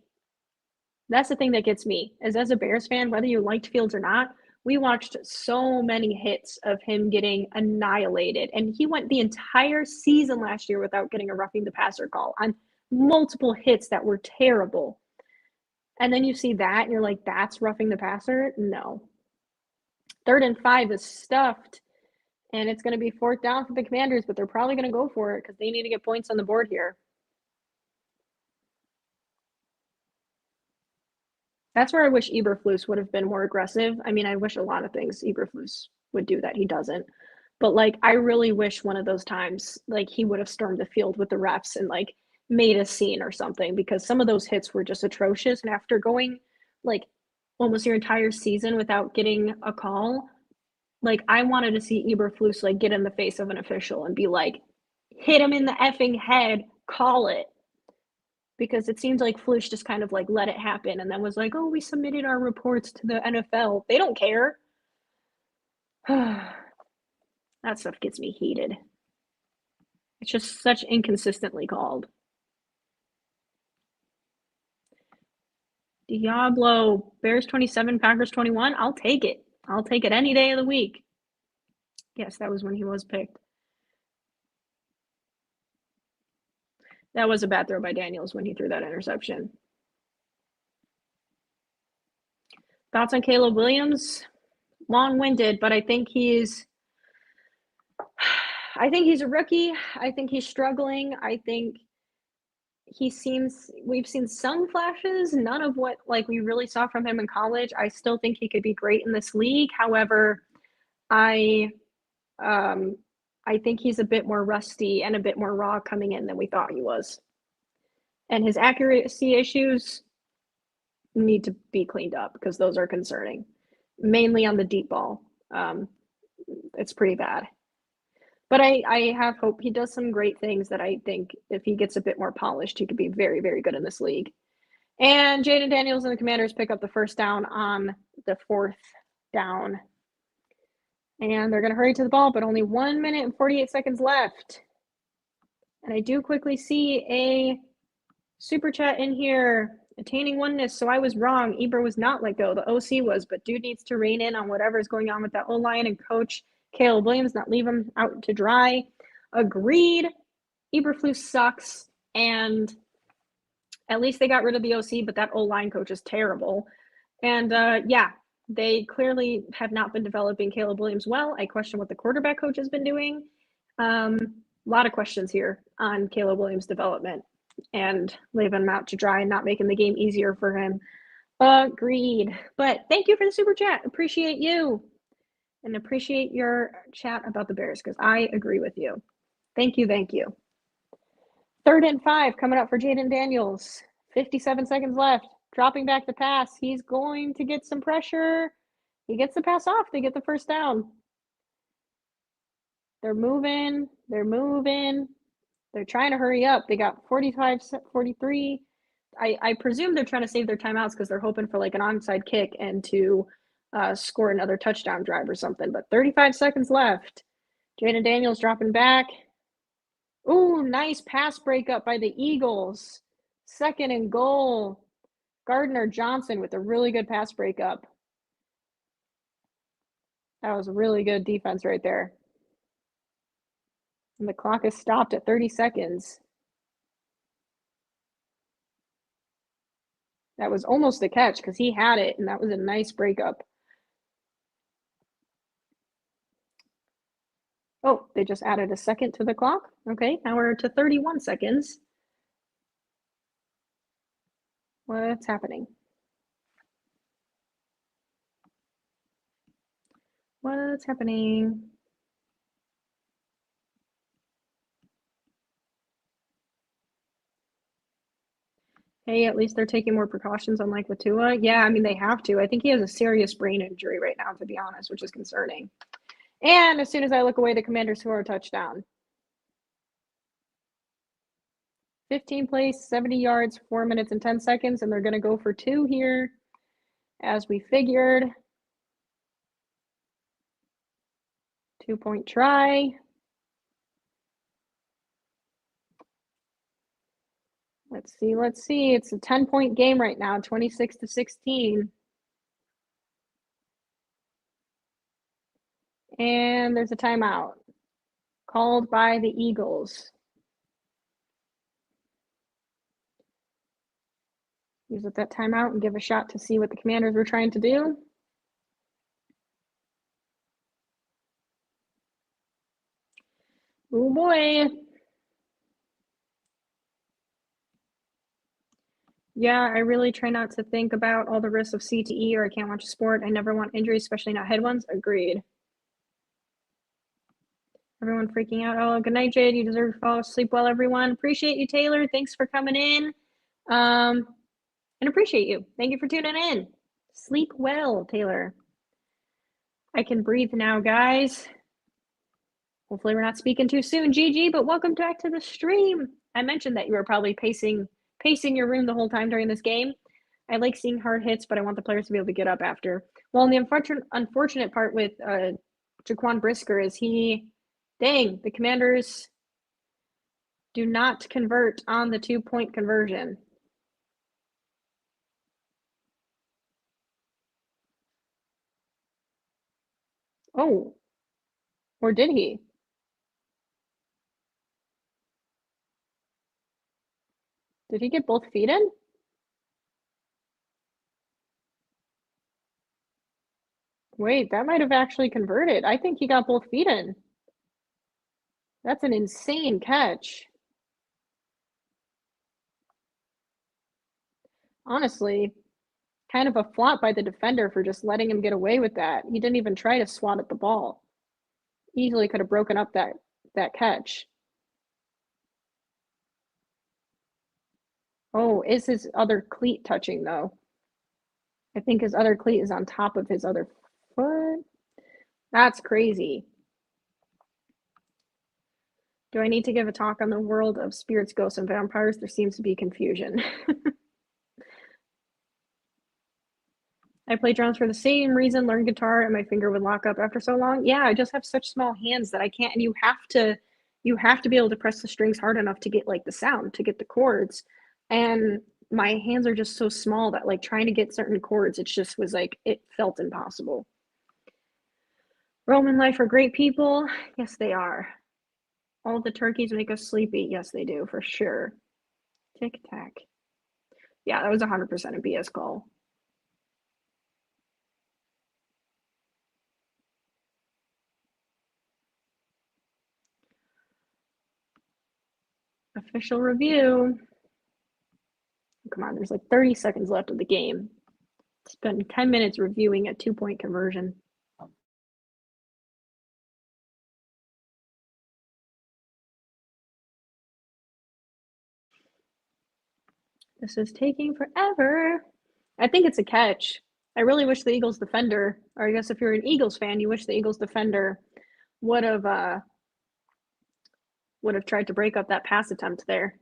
that's the thing that gets me. As a Bears fan, whether you liked Fields or not, we watched so many hits of him getting annihilated. And he went the entire season last year without getting a roughing the passer call on multiple hits that were terrible. And then you see that and you're like, that's roughing the passer? No. 3rd and 5 is stuffed. And it's going to be 4th down for the Commanders, but they're probably going to go for it because they need to get points on the board here. That's where I wish Eberflus would have been more aggressive. I mean, I wish a lot of things Eberflus would do that he doesn't. But, like, I really wish one of those times, like, he would have stormed the field with the refs and, like, made a scene or something because some of those hits were just atrocious, and after going, like, almost your entire season without getting a call, like, I wanted to see Eberflus, like, get in the face of an official and be like, "Hit him in the effing head, call it." Because it seems like Flus just kind of, like, let it happen and then was like, "Oh, we submitted our reports to the NFL." They don't care. That stuff gets me heated. It's just such inconsistently called. Diablo, Bears 27, Packers 21. I'll take it. I'll take it any day of the week. Yes, that was when he was picked. That was a bad throw by Daniels when he threw that interception. Thoughts on Caleb Williams? Long-winded, but I think he's a rookie. I think he's struggling. I think we've seen some flashes, none of what like we really saw from him in college. I still think he could be great in this league. However, I um I think he's a bit more rusty and a bit more raw coming in than we thought he was. And his accuracy issues need to be cleaned up because those are concerning. Mainly on the deep ball. It's pretty bad. But I have hope. He does some great things that I think if he gets a bit more polished, he could be very, very good in this league. And Jayden Daniels and the Commanders pick up the first down on the 4th down. And they're going to hurry to the ball, but only 1 minute and 48 seconds left. And I do quickly see a super chat in here. Attaining oneness, so I was wrong. Eber was not let go. The OC was, but dude needs to rein in on whatever is going on with that O-line and coach Caleb Williams, not leave him out to dry. Agreed. Eberflus sucks, and at least they got rid of the OC, but that O-line coach is terrible. And yeah, they clearly have not been developing Caleb Williams well. I question what the quarterback coach has been doing. A lot of questions here on Caleb Williams' development and leaving him out to dry and not making the game easier for him. Agreed. But thank you for the super chat. Appreciate you. And appreciate your chat about the Bears because I agree with you. Thank you, thank you. 3rd and 5 coming up for Jayden Daniels. 57 seconds left. Dropping back the pass. He's going to get some pressure. He gets the pass off. They get the first down. They're moving. They're moving. They're trying to hurry up. They got 45, 43. I presume they're trying to save their timeouts because they're hoping for like an onside kick and to score another touchdown drive or something. But 35 seconds left. Jayden Daniels dropping back. Ooh, nice pass breakup by the Eagles. 2nd and goal. Gardner Johnson with a really good pass breakup. That was a really good defense right there. And the clock is stopped at 30 seconds. That was almost a catch because he had it, and that was a nice breakup. Oh, they just added a second to the clock. Okay, now we're to 31 seconds. What's happening? What's happening? Hey, at least they're taking more precautions unlike with Tua. Yeah, I mean, they have to. I think he has a serious brain injury right now, to be honest, which is concerning. And as soon as I look away, the Commanders score a touchdown. 15 plays, 70 yards, 4 minutes and 10 seconds, and they're going to go for 2 here, as we figured. 2-point try. Let's see. It's a 10-point game right now, 26-16. And there's a timeout called by the Eagles. Use up that timeout and give a shot to see what the Commanders were trying to do. Oh boy. Yeah, I really try not to think about all the risks of CTE or I can't watch a sport. I never want injuries, especially not head ones. Agreed. Everyone freaking out. Oh, good night, Jade. You deserve to fall asleep well, everyone. Appreciate you, Taylor. Thanks for coming in. And appreciate you. Thank you for tuning in. Sleep well, Taylor. I can breathe now, guys. Hopefully we're not speaking too soon, GG, but welcome back to the stream. I mentioned that you were probably pacing your room the whole time during this game. I like seeing hard hits, but I want the players to be able to get up after. Well, and the unfortunate part with Jaquan Brisker is the Commanders do not convert on the 2-point conversion. Oh, or did he? Did he get both feet in? Wait, that might have actually converted. I think he got both feet in. That's an insane catch. Honestly, kind of a flop by the defender for just letting him get away with that. He didn't even try to swat at the ball. Easily could have broken up that catch. Oh, is his other cleat touching though? I think his other cleat is on top of his other foot. That's crazy. Do I need to give a talk on the world of spirits, ghosts, and vampires? There seems to be confusion. I play drums for the same reason, learn guitar, and my finger would lock up after so long. Yeah, I just have such small hands that I can't, and you have to be able to press the strings hard enough to get like the sound, to get the chords. And my hands are just so small that like trying to get certain chords, it just was like, it felt impossible. Roman life are great people. Yes, they are. All the turkeys make us sleepy. Yes, they do, for sure. Tic tac. Yeah, that was 100% a BS call. Official review. Come on, there's like 30 seconds left of the game. Spend 10 minutes reviewing a 2-point conversion. This is taking forever. I think it's a catch. I really wish the Eagles defender, or I guess if you're an Eagles fan, you wish the Eagles defender would have tried to break up that pass attempt there.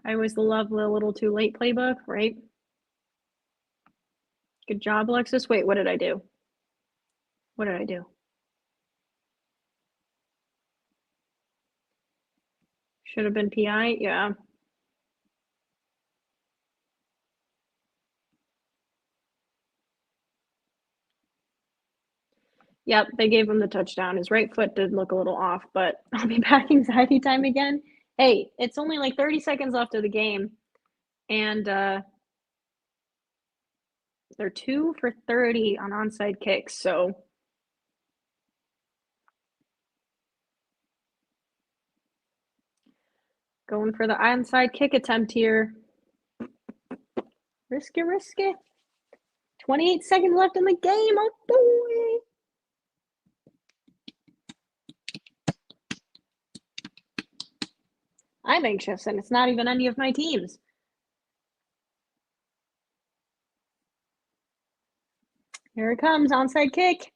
I always love the little too late playbook, right? Good job, Alexis. Wait, what did I do? What did I do? Should have been PI, yeah. Yep, they gave him the touchdown. His right foot did look a little off, but I'll be back anxiety time again. Hey, it's only like 30 seconds left of the game, and they're 2 for 30 on onside kicks, so going for the onside kick attempt here. Risky, risky. 28 seconds left in the game. Oh boy. I'm anxious, and it's not even any of my teams. Here it comes, onside kick.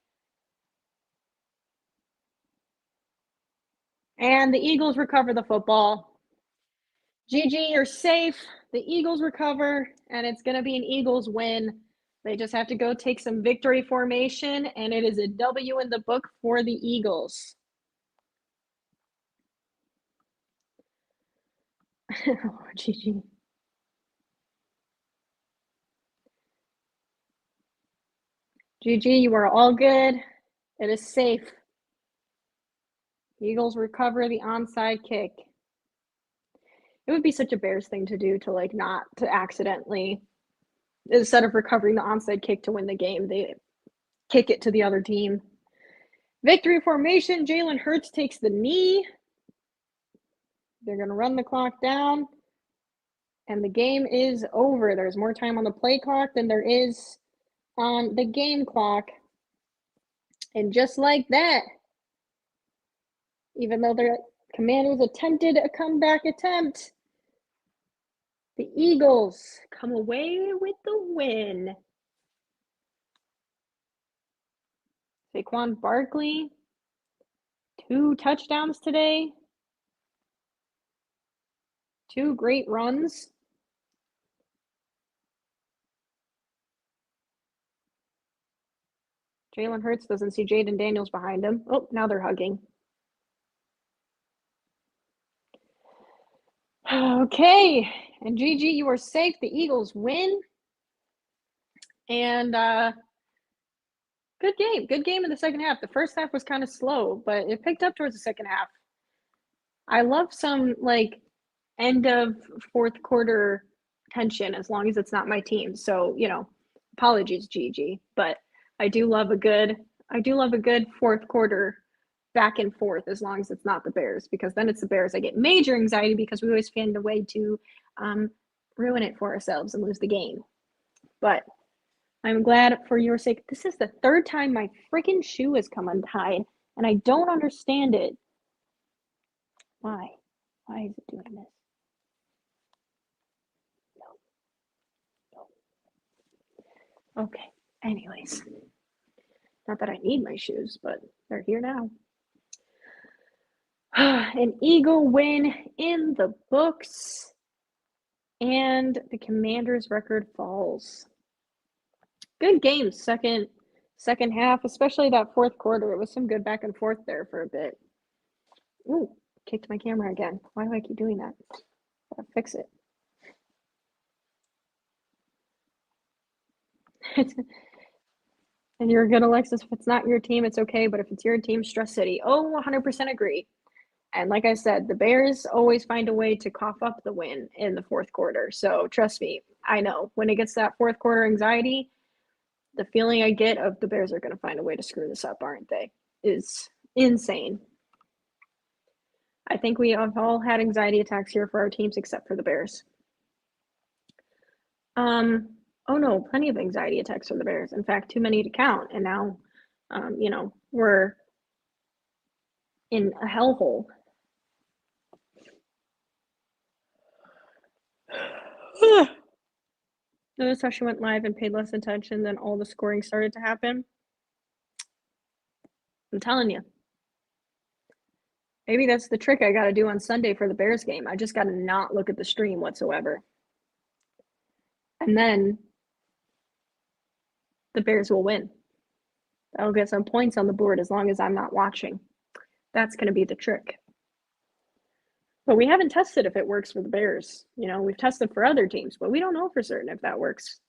And the Eagles recover the football. GG, you're safe. The Eagles recover, and it's going to be an Eagles win. They just have to go take some victory formation, and it is a W in the book for the Eagles. Oh, GG. GG, you are all good. It is safe. Eagles recover the onside kick. It would be such a Bears thing to do to like not to accidentally, instead of recovering the onside kick to win the game, they kick it to the other team. Victory formation. Jalen Hurts takes the knee. They're going to run the clock down. And the game is over. There's more time on the play clock than there is on the game clock. And just like that, even though the Commanders attempted a comeback attempt, the Eagles come away with the win. Saquon Barkley, 2 touchdowns today, 2 great runs. Jalen Hurts doesn't see Jaden Daniels behind him. Oh, now they're hugging. Okay, and GG, you are safe. The Eagles win. And good game in the second half. The first half was kind of slow, but it picked up towards the second half. I love some like end of fourth quarter tension as long as it's not my team. So, apologies, GG, but I do love a good fourth quarter back and forth as long as it's not the Bears, because then it's the Bears. I get major anxiety because we always find a way to ruin it for ourselves and lose the game. But I'm glad for your sake. This is the third time my freaking shoe has come untied, and I don't understand it. Why? Why is it doing this? No. Okay. Anyways. Not that I need my shoes, but they're here now. An Eagle win in the books, and the Commanders' record falls. Good game, second half, especially that fourth quarter. It was some good back and forth there for a bit. Ooh, kicked my camera again. Why do I keep doing that? Gotta fix it. And you're good, Alexis. If it's not your team, it's okay. But if it's your team, Stress City. Oh, 100% agree. And like I said, the Bears always find a way to cough up the win in the fourth quarter. So trust me, I know when it gets to that fourth quarter anxiety, the feeling I get of the Bears are going to find a way to screw this up, aren't they? Is insane. I think we have all had anxiety attacks here for our teams except for the Bears. Oh no, plenty of anxiety attacks for the Bears. In fact, too many to count. And now, we're in a hellhole. Notice how she went live and paid less attention, then all the scoring started to happen? I'm telling you. Maybe that's the trick I got to do on Sunday for the Bears game. I just got to not look at the stream whatsoever. And then the Bears will win. I'll get some points on the board as long as I'm not watching. That's going to be the trick. But we haven't tested if it works for the Bears. We've tested for other teams, but we don't know for certain if that works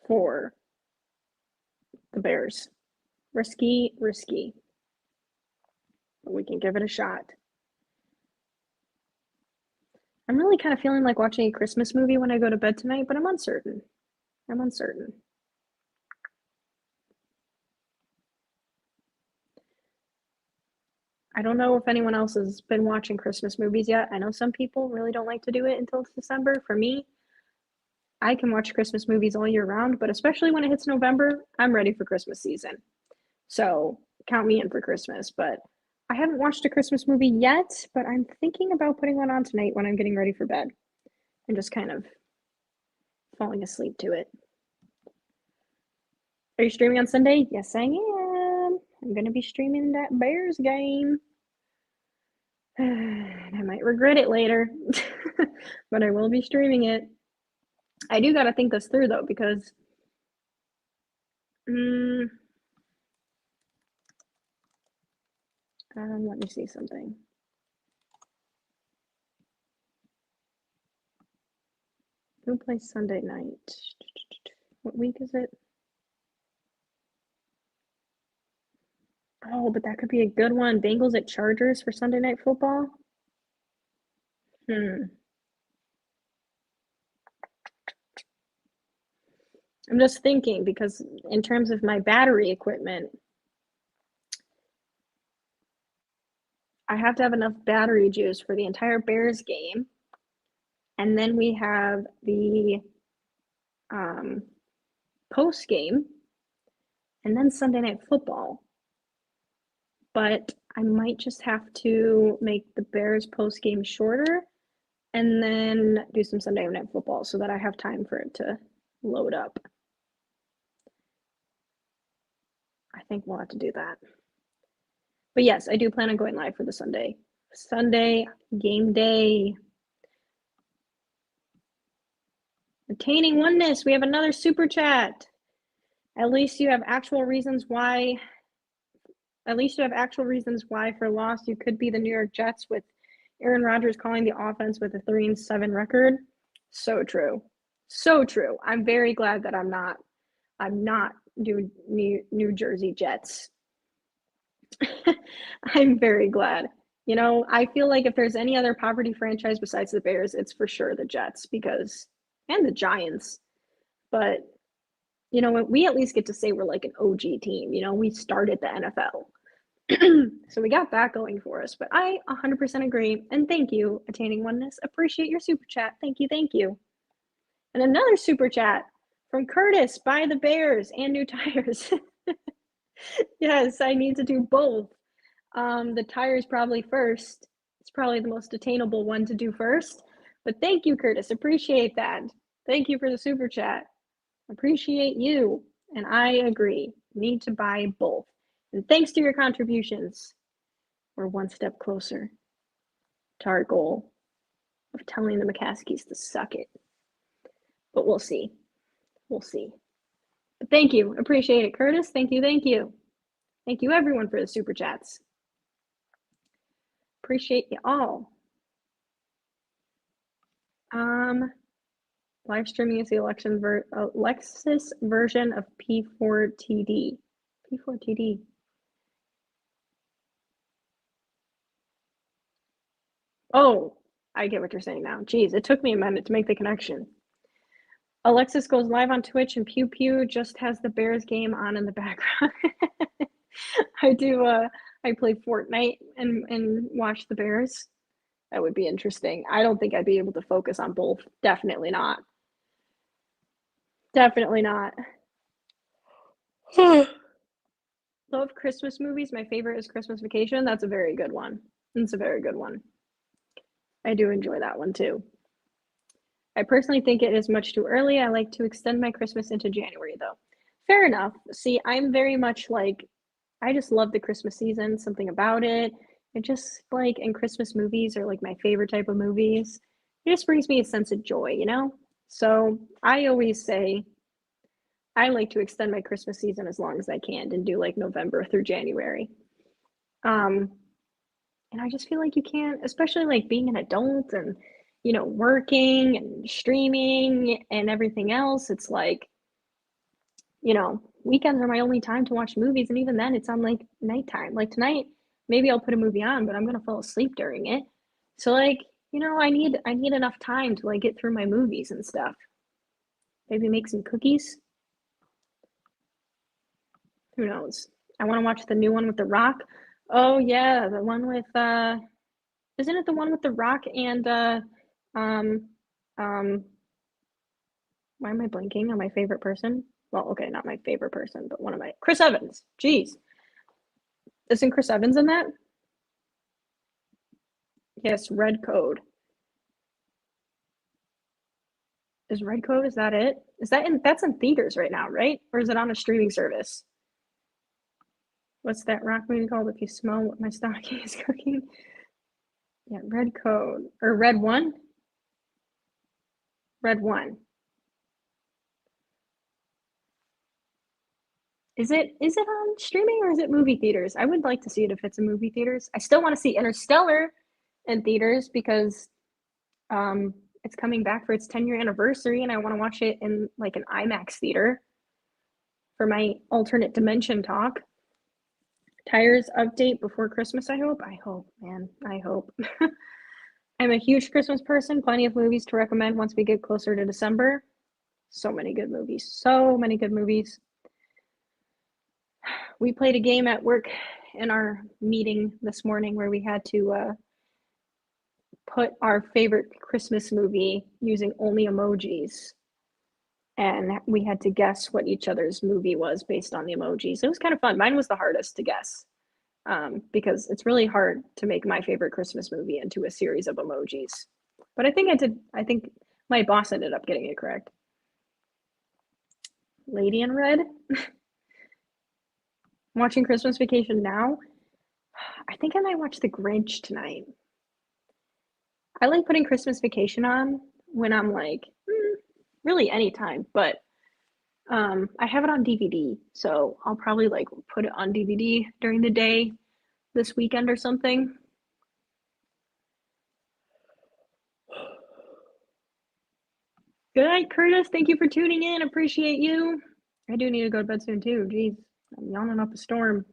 for the Bears. Risky. But we can give it a shot. I'm really kind of feeling like watching a Christmas movie when I go to bed tonight, but I'm uncertain. I don't know if anyone else has been watching Christmas movies yet. I know some people really don't like to do it until December. For me, I can watch Christmas movies all year round, but especially when it hits November, I'm ready for Christmas season. So count me in for Christmas. But I haven't watched a Christmas movie yet, but I'm thinking about putting one on tonight when I'm getting ready for bed and just kind of falling asleep to it. Are you streaming on Sunday? Yes, I am. I'm going to be streaming that Bears game. I might regret it later, but I will be streaming it. I do got to think this through, though, because let me see something. Who plays Sunday night? What week is it? Oh, but that could be a good one. Bengals at Chargers for Sunday Night Football. I'm just thinking because in terms of my battery equipment, I have to have enough battery juice for the entire Bears game. And then we have the post game, and then Sunday Night Football. But I might just have to make the Bears post game shorter and then do some Sunday Night Football so that I have time for it to load up. I think we'll have to do that. But yes, I do plan on going live for the Sunday game day. Attaining oneness, we have another super chat. At least you have actual reasons why for loss. You could be the New York Jets with Aaron Rodgers calling the offense with a 3-7 record. So true. So true. I'm very glad that I'm not New Jersey Jets. I'm very glad. You know, I feel like if there's any other poverty franchise besides the Bears, it's for sure the Jets and the Giants. But, you know, we at least get to say we're like an OG team. You know, we started the NFL. So we got that going for us. But I 100% agree. And thank you, Attaining Oneness. Appreciate your super chat. Thank you. Thank you. And another super chat from Curtis, buy the Bears and new tires. Yes, I need to do both. The tires probably first. It's probably the most attainable one to do first. But thank you, Curtis. Appreciate that. Thank you for the super chat. Appreciate you. And I agree. Need to buy both. And thanks to your contributions, we're one step closer to our goal of telling the McCaskies to suck it. But we'll see. We'll see. But thank you. Appreciate it, Curtis. Thank you. Thank you. Thank you, everyone, for the super chats. Appreciate you all. Live streaming is the Lexus version of P4TD. P4TD. Oh, I get what you're saying now. Geez, it took me a minute to make the connection. Alexis goes live on Twitch and Pew Pew just has the Bears game on in the background. I play Fortnite and watch the Bears. That would be interesting. I don't think I'd be able to focus on both. Definitely not. Definitely not. Love Christmas movies. My favorite is Christmas Vacation. That's a very good one. It's a very good one. I do enjoy that one too. I personally think it is much too early. I like to extend my Christmas into January though. Fair enough. See, I'm very much like, I just love the Christmas season, something about it. It just like, and Christmas movies are like my favorite type of movies. It just brings me a sense of joy, you know? So I always say, I like to extend my Christmas season as long as I can and do like November through January. And I just feel like you can't, especially like being an adult and, you know, working and streaming and everything else. It's like, you know, weekends are my only time to watch movies. And even then, it's on like nighttime. Like tonight, maybe I'll put a movie on, but I'm going to fall asleep during it. So like, you know, I need enough time to like get through my movies and stuff. Maybe make some cookies. Who knows? I want to watch the new one with The Rock. Oh yeah, the one with isn't it the one with The Rock and um why am I blanking on my favorite person? Well, okay, not my favorite person, but one of my Chris Evans. Jeez. Isn't Chris Evans in that? Yes, Red Code. Is Red Code, is that it? That's in theaters right now, right? Or is it on a streaming service? What's that rock movie called? If you smell what my stocking is cooking. Yeah, Red Code. Or Red One? Red One. Is it on streaming or is it movie theaters? I would like to see it if it's in movie theaters. I still want to see Interstellar in theaters because it's coming back for its 10-year anniversary and I want to watch it in like an IMAX theater for my alternate dimension talk. Tires update before Christmas, I hope. I hope, man. I hope. I'm a huge Christmas person. Plenty of movies to recommend once we get closer to December. So many good movies. So many good movies. We played a game at work in our meeting this morning where we had to put our favorite Christmas movie using only emojis, and we had to guess what each other's movie was based on the emojis. It was kind of fun. Mine was the hardest to guess, because it's really hard to make my favorite Christmas movie into a series of emojis. But I think I did. I think my boss ended up getting it correct. Lady in Red. Watching Christmas Vacation now. I think I might watch The Grinch tonight. I like putting Christmas Vacation on when I'm like, really anytime, but I have it on DVD, so I'll probably like put it on DVD during the day this weekend or something. Good night, Curtis. Thank you for tuning in. Appreciate you. I do need to go to bed soon too. Jeez, I'm yawning up a storm.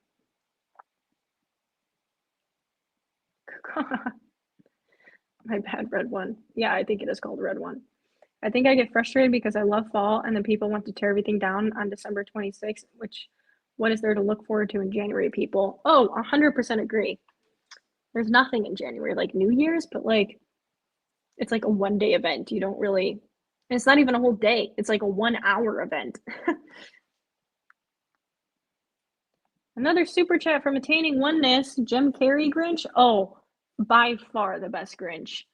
My bad, red one. Yeah, I think it is called red one. I think I get frustrated because I love fall and then people want to tear everything down on December 26th, which what is there to look forward to in January, people? Oh, 100% agree. There's nothing in January like New Year's, but like it's like a 1 day event. You don't really, it's not even a whole day. It's like a 1 hour event. Another super chat from Attaining Oneness, Jim Carrey Grinch. Oh, by far the best Grinch.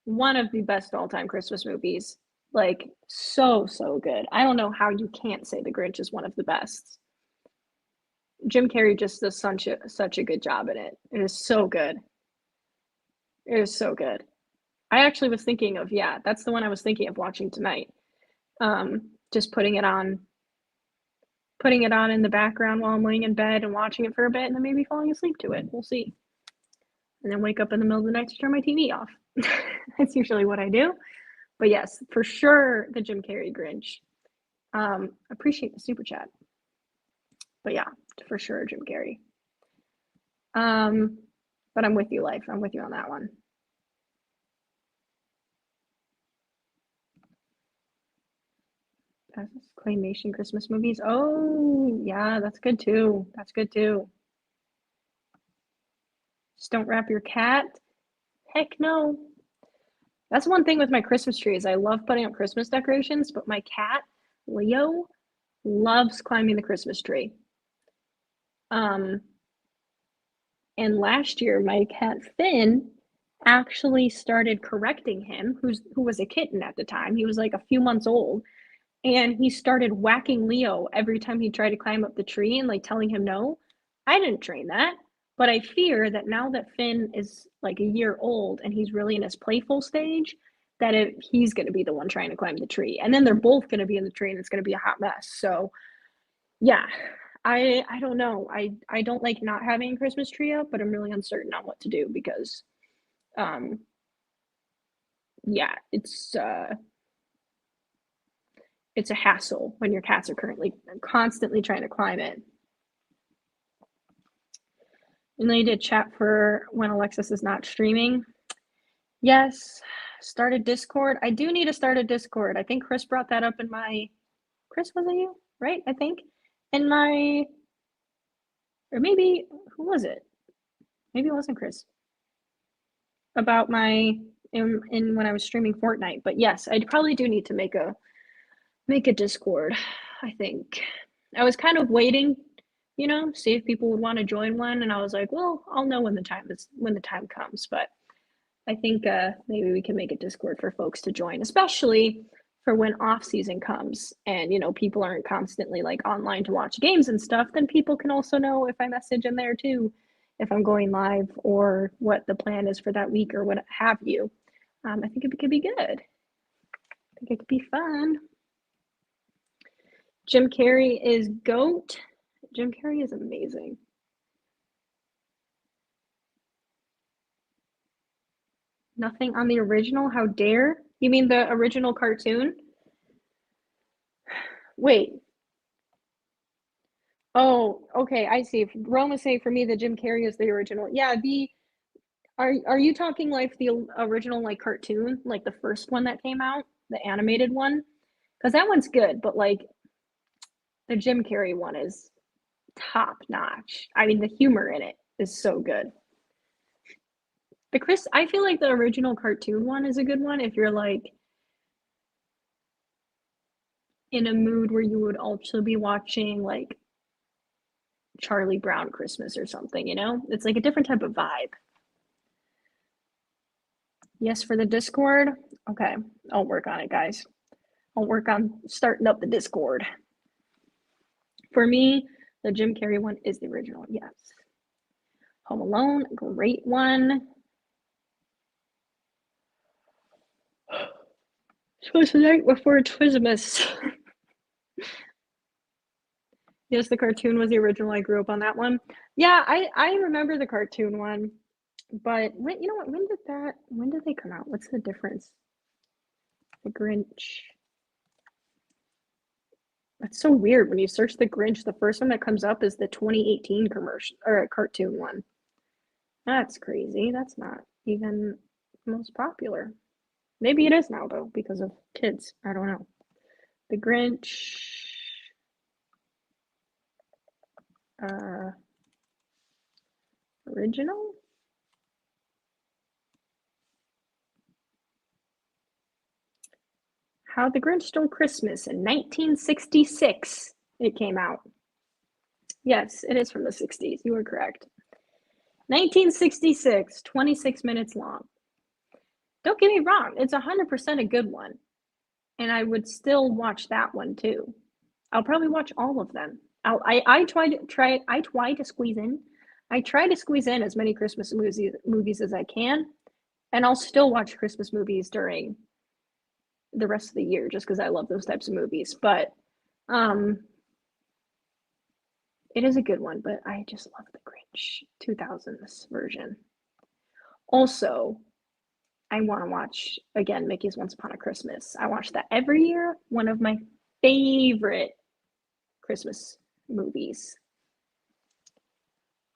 One of the best all-time Christmas movies. Like so good. I don't know how you can't say The Grinch is one of the best. Jim Carrey just does such a good job in it. It is so good. It is so good. I actually was thinking of, yeah, that's the one I was thinking of watching tonight. Just putting it on in the background while I'm laying in bed and watching it for a bit and then maybe falling asleep to it. We'll see. And then wake up in the middle of the night to turn my TV off. That's usually what I do. But yes, for sure, the Jim Carrey Grinch. Appreciate the super chat. But yeah, for sure, Jim Carrey. But I'm with you, Life. I'm with you on that one. Claymation Christmas movies. Oh, yeah, that's good too. That's good too. Just don't wrap your cat. Heck no. That's one thing with my Christmas tree is I love putting up Christmas decorations, but my cat, Leo, loves climbing the Christmas tree. And last year, my cat Finn actually started correcting him, who was a kitten at the time. He was like a few months old, and he started whacking Leo every time he tried to climb up the tree and like telling him no. I didn't train that, but I fear that now that Finn is like a year old and he's really in his playful stage, that he's going to be the one trying to climb the tree, and then they're both going to be in the tree, and it's going to be a hot mess. So, yeah, I don't know. I don't like not having a Christmas tree up, but I'm really uncertain on what to do because, yeah, it's a hassle when your cats are constantly trying to climb it. And then you did chat for when Alexis is not streaming. Yes, start a Discord. I do need to start a Discord. I think Chris brought that up in my, Chris, was it you? Right? I think. In my, or maybe, who was it? Maybe it wasn't Chris. About my, in when I was streaming Fortnite. But yes, I probably do need to make a Discord, I think. I was kind of waiting, see if people would want to join one, and I was like, well, I'll know when the time comes. But I think maybe we can make a Discord for folks to join, especially for when off season comes and people aren't constantly like online to watch games and stuff. Then people can also know if I message in there too, if I'm going live or what the plan is for that week or what have you. I think it could be good. I think it could be fun. Jim Carrey is GOAT. Jim Carrey is amazing. Nothing on the original? How dare? You mean the original cartoon? Wait. Oh, okay, I see. Rome is saying for me that Jim Carrey is the original. Yeah, are you talking like the original like cartoon, like the first one that came out, the animated one? Because that one's good, but like the Jim Carrey one is top notch. I mean, the humor in it is so good. I feel like the original cartoon one is a good one if you're like in a mood where you would also be watching like Charlie Brown Christmas or something, you know? It's like a different type of vibe. Yes, for the Discord? Okay, I'll work on it, guys. I'll work on starting up the Discord. For me, the Jim Carrey one is the original, yes. Home Alone, great one. Twas the night before Twismas. Yes, the cartoon was the original. I grew up on that one. Yeah, I remember the cartoon one, but when, you know what? When did they come out? What's the difference? The Grinch. That's so weird. When you search the Grinch, the first one that comes up is the 2018 commercial or a cartoon one. That's crazy. That's not even the most popular. Maybe it is now though, because of kids. I don't know. The Grinch. Original? How the Grinch Stole Christmas in 1966. It came out. Yes, it is from the 60s. You were correct. 1966, 26 minutes long. Don't get me wrong, it's 100% a good one. And I would still watch that one too. I'll probably watch all of them. I try to squeeze in. I try to squeeze in as many Christmas movies as I can, and I'll still watch Christmas movies during the rest of the year just because I love those types of movies. But um, it is a good one. But I just love the Grinch 2000s version. Also, I want to watch again Mickey's Once Upon a Christmas. I watch that every year. One of my favorite Christmas movies.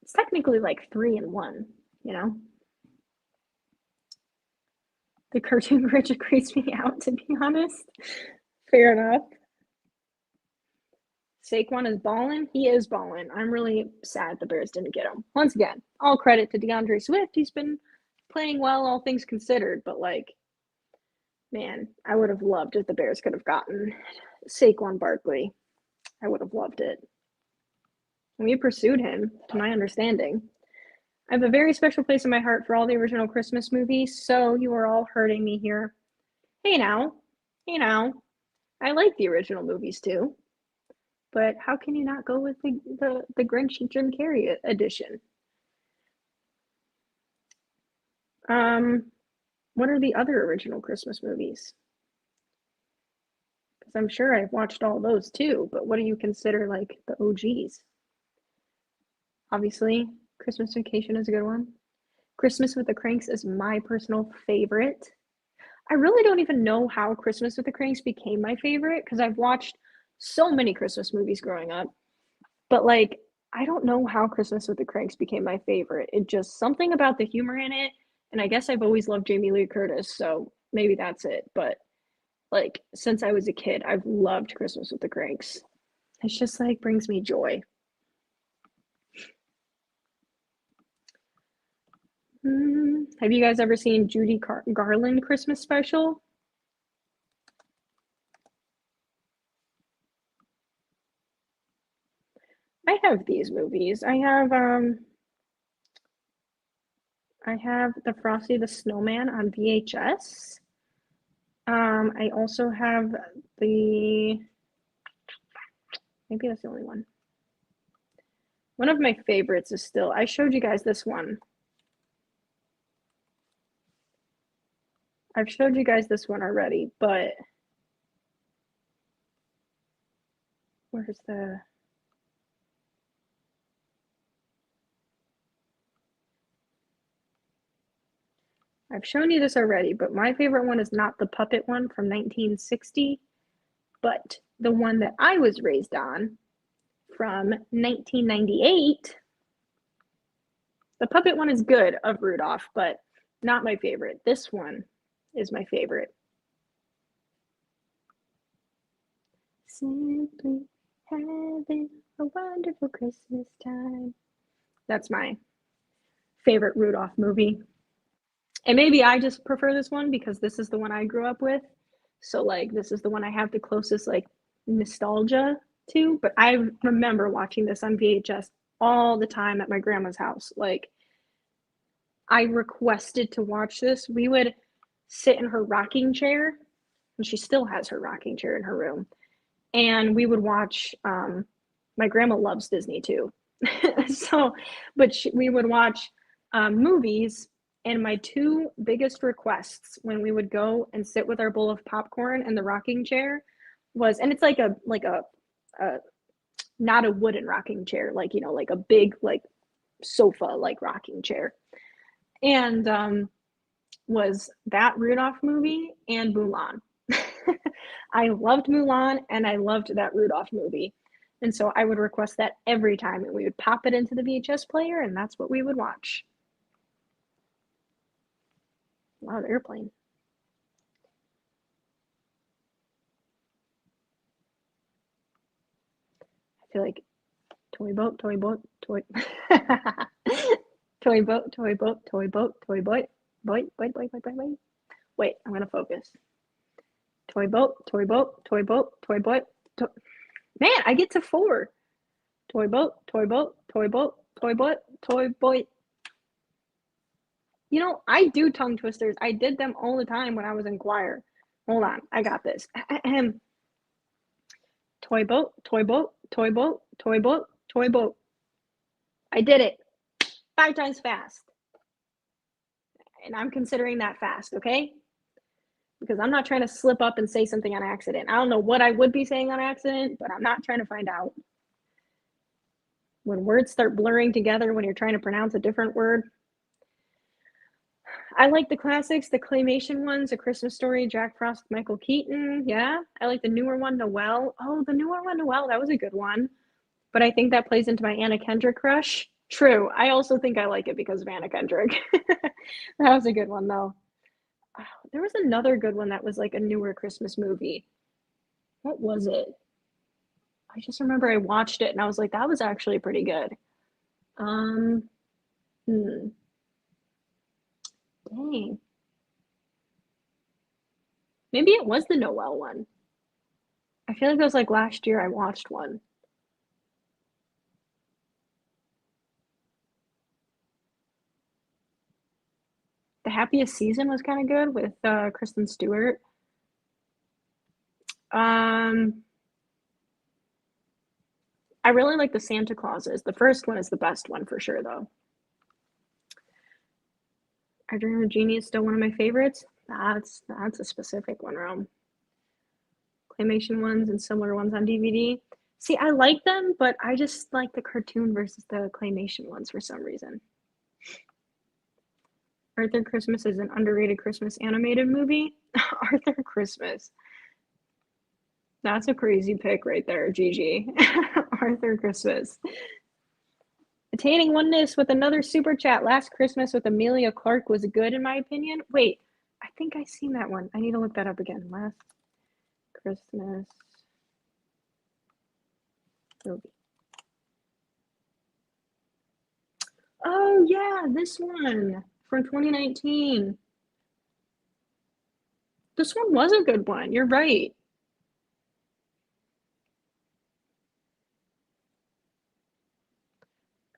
It's technically like 3 in 1, you know? The cartoon Grinch creeps me out, to be honest. Fair enough. Saquon is balling. He is balling. I'm really sad the Bears didn't get him. Once again, all credit to DeAndre Swift. He's been playing well, all things considered. But like, man, I would have loved if the Bears could have gotten Saquon Barkley. I would have loved it. We pursued him, to my understanding. I have a very special place in my heart for all the original Christmas movies, so you are all hurting me here. Hey now, hey now. I like the original movies too, but how can you not go with the Grinch and Jim Carrey edition? What are the other original Christmas movies? Because I'm sure I've watched all those too, but what do you consider like the OGs? Obviously, Christmas Vacation is a good one. Christmas with the Cranks is my personal favorite. I really don't even know how Christmas with the Cranks became my favorite because I've watched so many Christmas movies growing up. But like, I don't know how Christmas with the Cranks became my favorite. It just something about the humor in it. And I guess I've always loved Jamie Lee Curtis, so maybe that's it. But like, since I was a kid, I've loved Christmas with the Cranks. It's just like brings me joy. Have you guys ever seen Judy Garland Christmas special? I have these movies. I have the Frosty the Snowman on VHS. I also have the maybe that's the only one. One of my favorites is still I showed you guys this one. I've showed you guys this one already, but where's the I've shown you this already, but my favorite one is not the puppet one from 1960, but the one that I was raised on from 1998. The puppet one is good of Rudolph, but not my favorite. This one is my favorite. Simply having a wonderful Christmas time. That's my favorite Rudolph movie. And maybe I just prefer this one because this is the one I grew up with. So like this is the one I have the closest like nostalgia to. But I remember watching this on VHS all the time at my grandma's house. Like I requested to watch this. We would sit in her rocking chair, and she still has her rocking chair in her room. And we would watch. My grandma loves Disney too, so we would watch movies. And my two biggest requests when we would go and sit with our bowl of popcorn in the rocking chair was, and it's like a not a wooden rocking chair, like like a big like sofa like rocking chair, and was that Rudolph movie and Mulan. I loved Mulan and I loved that Rudolph movie. And so I would request that every time, and we would pop it into the VHS player, and that's what we would watch. Loud airplane. I feel like toy boat, toy boat, toy toy boat, toy boat, toy boat, toy boat, boy, boy, boy, boy, boy, boy. Wait, I'm gonna focus. Toy boat, toy boat, toy boat, toy boat. Man, I get to 4. Toy boat, toy boat, toy boat, toy boat, toy boat. I do tongue twisters. I did them all the time when I was in choir. Hold on, I got this. Toy boat, toy boat, toy boat, toy boat, toy boat. I did it 5 times fast. And I'm considering that fast, okay? Because I'm not trying to slip up and say something on accident. I don't know what I would be saying on accident, but I'm not trying to find out. When words start blurring together when you're trying to pronounce a different word. I like the classics, the claymation ones, A Christmas Story, Jack Frost, Michael Keaton. Yeah. I like the newer one, Noelle. Oh, the newer one, Noelle. That was a good one. But I think that plays into my Anna Kendrick crush. True. I also think I like it because of Anna Kendrick. That was a good one, though. Oh, there was another good one that was like a newer Christmas movie. What was it? I just remember I watched it and I was like, that was actually pretty good. Um, hmm. Dang. Maybe it was the Noel one. I feel like it was like last year I watched one. The Happiest Season was kind of good with Kristen Stewart. Um, I really like the Santa Clauses. The first one is the best one for sure, though. I Dream of Jeannie is still one of my favorites. That's a specific one, Rome. Claymation ones and similar ones on DVD. See, I like them, but I just like the cartoon versus the claymation ones for some reason. Arthur Christmas is an underrated Christmas animated movie. Arthur Christmas. That's a crazy pick right there, Gigi. Arthur Christmas. Attaining oneness with another super chat. Last Christmas with Amelia Clark was good in my opinion. Wait, I think I seen that one. I need to look that up again. Last Christmas movie. Oh yeah, this one from 2019. This one was a good one. You're right.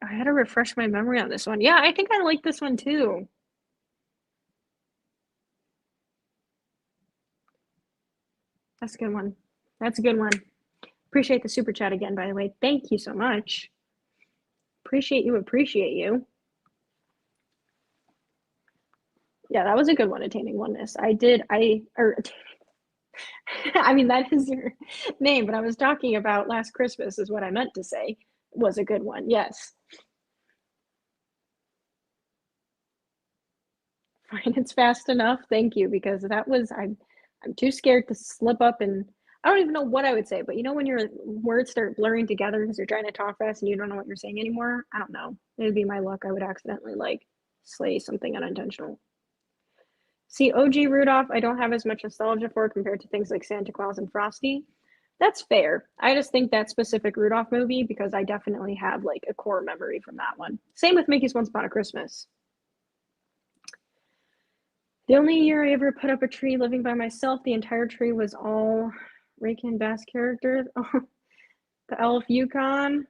I had to refresh my memory on this one. Yeah, I think I like this one too. That's a good one. That's a good one. Appreciate the super chat again, by the way. Thank you so much. Appreciate you. Appreciate you. Yeah, that was a good one, attaining oneness. I mean, that is your name, but I was talking about Last Christmas, is what I meant to say, was a good one. Yes. Fine, it's fast enough. Thank you, because I'm too scared to slip up, and I don't even know what I would say, but when your words start blurring together because you're trying to talk fast and you don't know what you're saying anymore, I don't know. It would be my luck. I would accidentally like slay something unintentional. See, OG Rudolph, I don't have as much nostalgia for compared to things like Santa Claus and Frosty. That's fair. I just think that specific Rudolph movie because I definitely have like a core memory from that one. Same with Mickey's Once Upon a Christmas. The only year I ever put up a tree living by myself, the entire tree was all Rankin Bass characters. Oh, the Elf Yukon.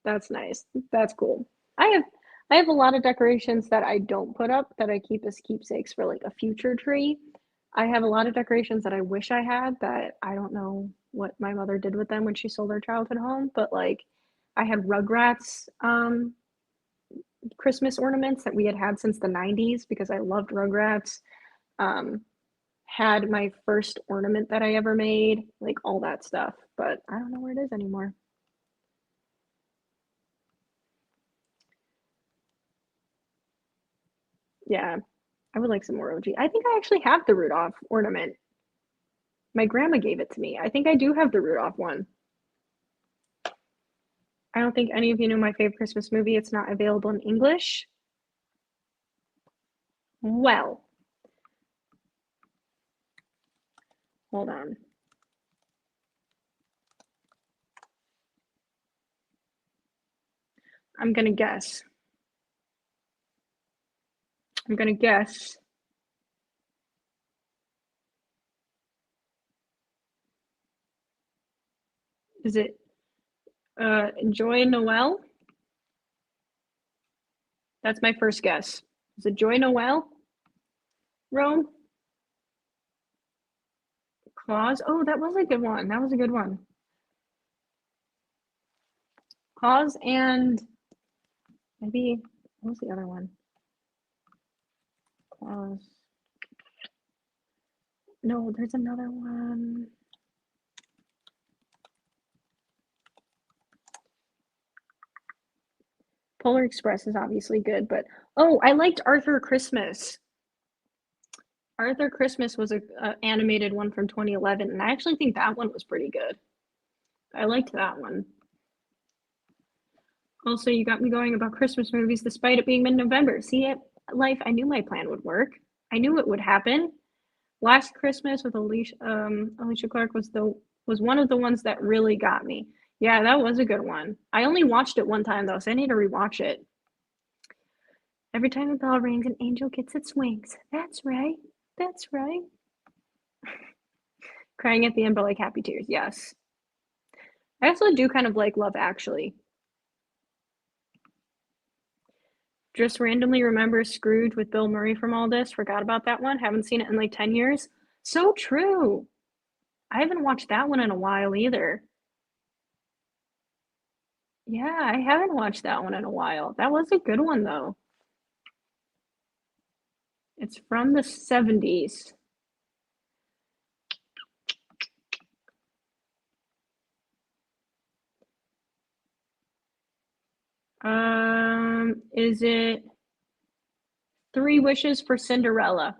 That's nice. That's cool. I have I have a lot of decorations that I don't put up that I keep as keepsakes for like a future tree. I have a lot of decorations that I wish I had that I don't know what my mother did with them when she sold our childhood home, but like I had Rugrats Christmas ornaments that we had had since the 90s because I loved Rugrats. Um, had my first ornament that I ever made, like all that stuff, but I don't know where it is anymore. Yeah, I would like some more OG. I think I actually have the Rudolph ornament. My grandma gave it to me. I think I do have the Rudolph one. I don't think any of you know my favorite Christmas movie. It's not available in English. Well, hold on. I'm gonna guess. I'm gonna guess. Is it Joy Noel? That's my first guess. Is it Joy Noel? Rome? Claus? Oh, that was a good one. That was a good one. Claus and maybe what was the other one? Claus. No, there's another one. Polar Express is obviously good, but oh, I liked Arthur Christmas. Arthur Christmas was a animated one from 2011, and I actually think that one was pretty good. I liked that one. Also, you got me going about Christmas movies despite it being mid-November. See it, life. I knew my plan would work. I knew it would happen. Last Christmas with Alicia Clark was one of the ones that really got me. Yeah, that was a good one. I only watched it one time though, so I need to rewatch it. Every time the bell rings, an angel gets its wings. That's right. That's right. Crying at the end, but like happy tears. Yes. I also do kind of like Love Actually. Just randomly remember Scrooge with Bill Murray from all this. Forgot about that one. Haven't seen it in like 10 years. So true. I haven't watched that one in a while either. Yeah, I haven't watched that one in a while. That was a good one though. It's from the 70s. Is it Three Wishes for Cinderella?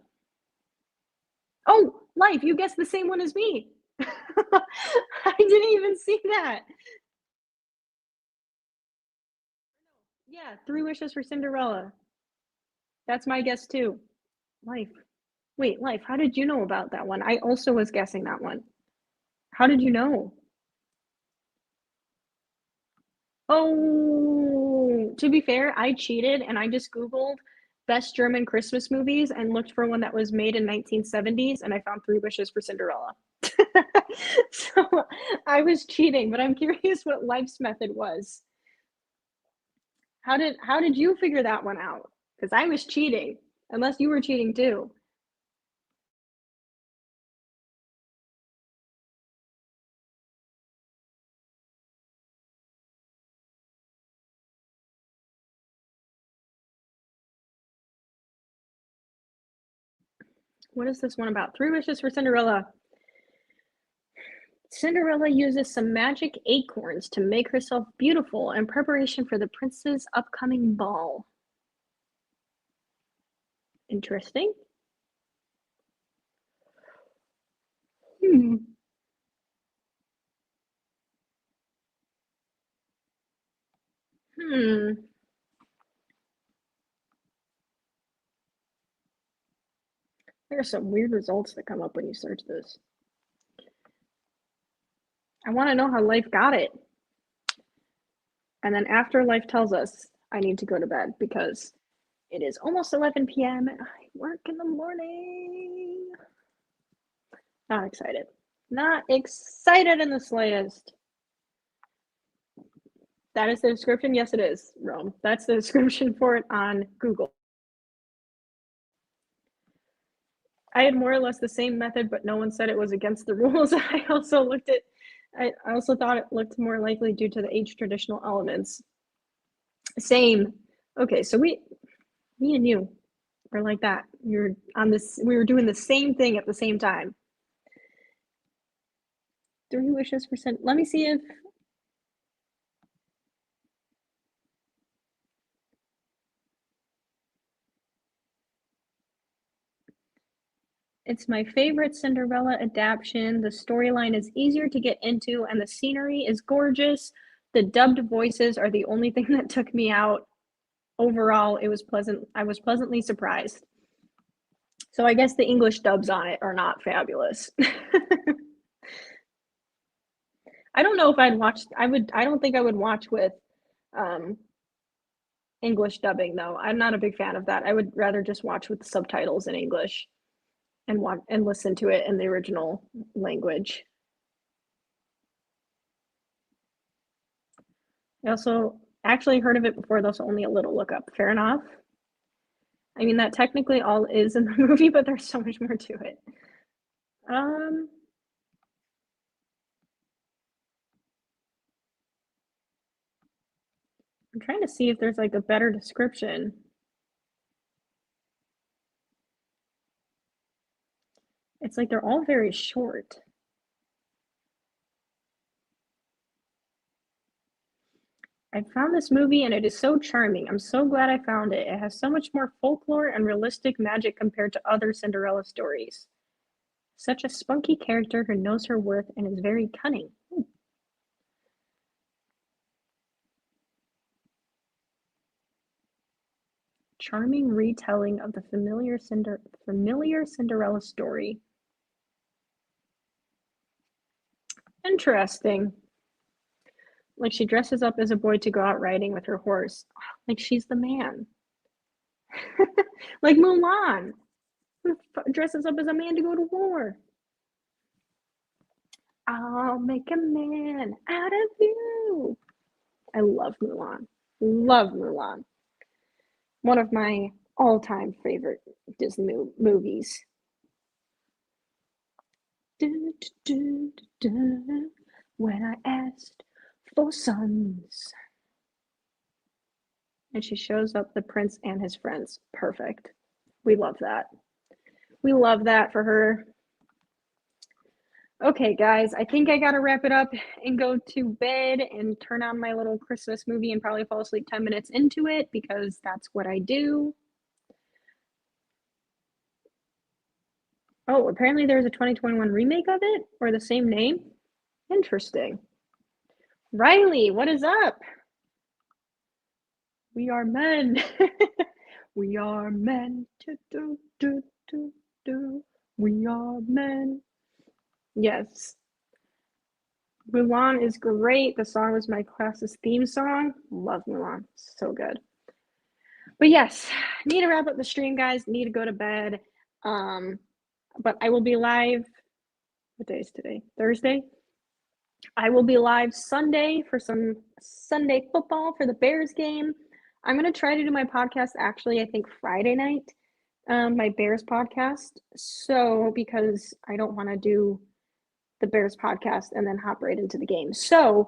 Oh, Life, you guessed the same one as me. I didn't even see that. Yeah, Three Wishes for Cinderella. That's my guess too. Life. Wait, Life, how did you know about that one? I also was guessing that one. How did you know? Oh, to be fair, I cheated and I just Googled best German Christmas movies and looked for one that was made in 1970s and I found Three Wishes for Cinderella. So I was cheating, but I'm curious what Life's method was. How did you figure that one out? Because I was cheating, unless you were cheating too. What is this one about? Three Wishes for Cinderella. Cinderella uses some magic acorns to make herself beautiful in preparation for the prince's upcoming ball. Interesting. Hmm. Hmm. There are some weird results that come up when you search this. I want to know how Life got it. And then after Life tells us, I need to go to bed because it is almost 11 p.m. and I work in the morning. Not excited. Not excited in the slightest. That is the description? Yes, it is, Rome. That's the description for it on Google. I had more or less the same method, but no one said it was against the rules. I also thought it looked more likely due to the age traditional elements. Same. Okay, so me and you are like that. You're on this. We were doing the same thing at the same time. 3 wishes for sent. Let me see if. It's my favorite Cinderella adaptation. The storyline is easier to get into, and the scenery is gorgeous. The dubbed voices are the only thing that took me out. Overall, it was pleasant. I was pleasantly surprised. So I guess the English dubs on it are not fabulous. I don't know if I'd watch. I don't think I would watch with English dubbing though. I'm not a big fan of that. I would rather just watch with the subtitles in English and listen to it in the original language. I also actually heard of it before, though, so only a little look up. Fair enough. I mean, that technically all is in the movie, but there's so much more to it. I'm trying to see if there's like a better description. It's like they're all very short. I found this movie and it is so charming. I'm so glad I found it. It has so much more folklore and realistic magic compared to other Cinderella stories. Such a spunky character who knows her worth and is very cunning. Charming retelling of the familiar Cinderella story. Interesting. Like she dresses up as a boy to go out riding with her horse. Like she's the man. Like Mulan, who dresses up as a man to go to war. I'll make a man out of you. I love Mulan. Love Mulan. One of my all-time favorite Disney movies. When I asked for sons. And she shows up the prince and his friends. Perfect. We love that. We love that for her. Okay, guys, I think I gotta wrap it up and go to bed and turn on my little Christmas movie and probably fall asleep 10 minutes into it because that's what I do. Oh, apparently there's a 2021 remake of it or the same name. Interesting. Riley, what is up? We are men. We are men. We are men. Yes. Mulan is great. The song was my class's theme song. Love Mulan. So good. But yes, need to wrap up the stream, guys. Need to go to bed. But I will be live. What day is today? Thursday? I will be live Sunday for some Sunday football for the Bears game. I'm going to try to do my podcast actually, I think Friday night, my Bears podcast. So, because I don't want to do the Bears podcast and then hop right into the game. So,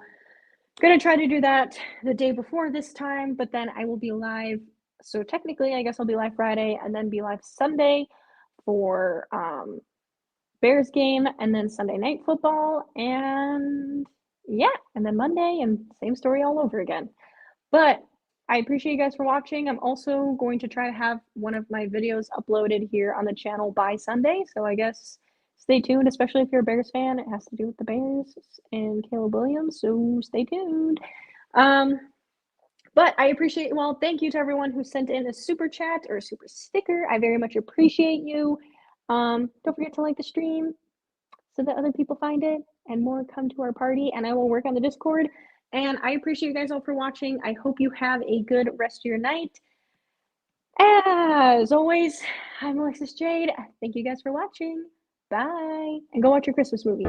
going to try to do that the day before this time, but then I will be live. So, technically, I guess I'll be live Friday and then be live Sunday for Bears game and then Sunday night football and yeah, and then Monday and same story all over again. But I appreciate you guys for watching. I'm also going to try to have one of my videos uploaded here on the channel by Sunday. So I guess stay tuned, especially if you're a Bears fan. It has to do with the Bears and Caleb Williams. So stay tuned. But I appreciate you all. Thank you to everyone who sent in a super chat or a super sticker. I very much appreciate you. Don't forget to like the stream so that other people find it and more come to our party. And I will work on the Discord. And I appreciate you guys all for watching. I hope you have a good rest of your night. As always, I'm Alexis Jade. Thank you guys for watching. Bye. And go watch your Christmas movies.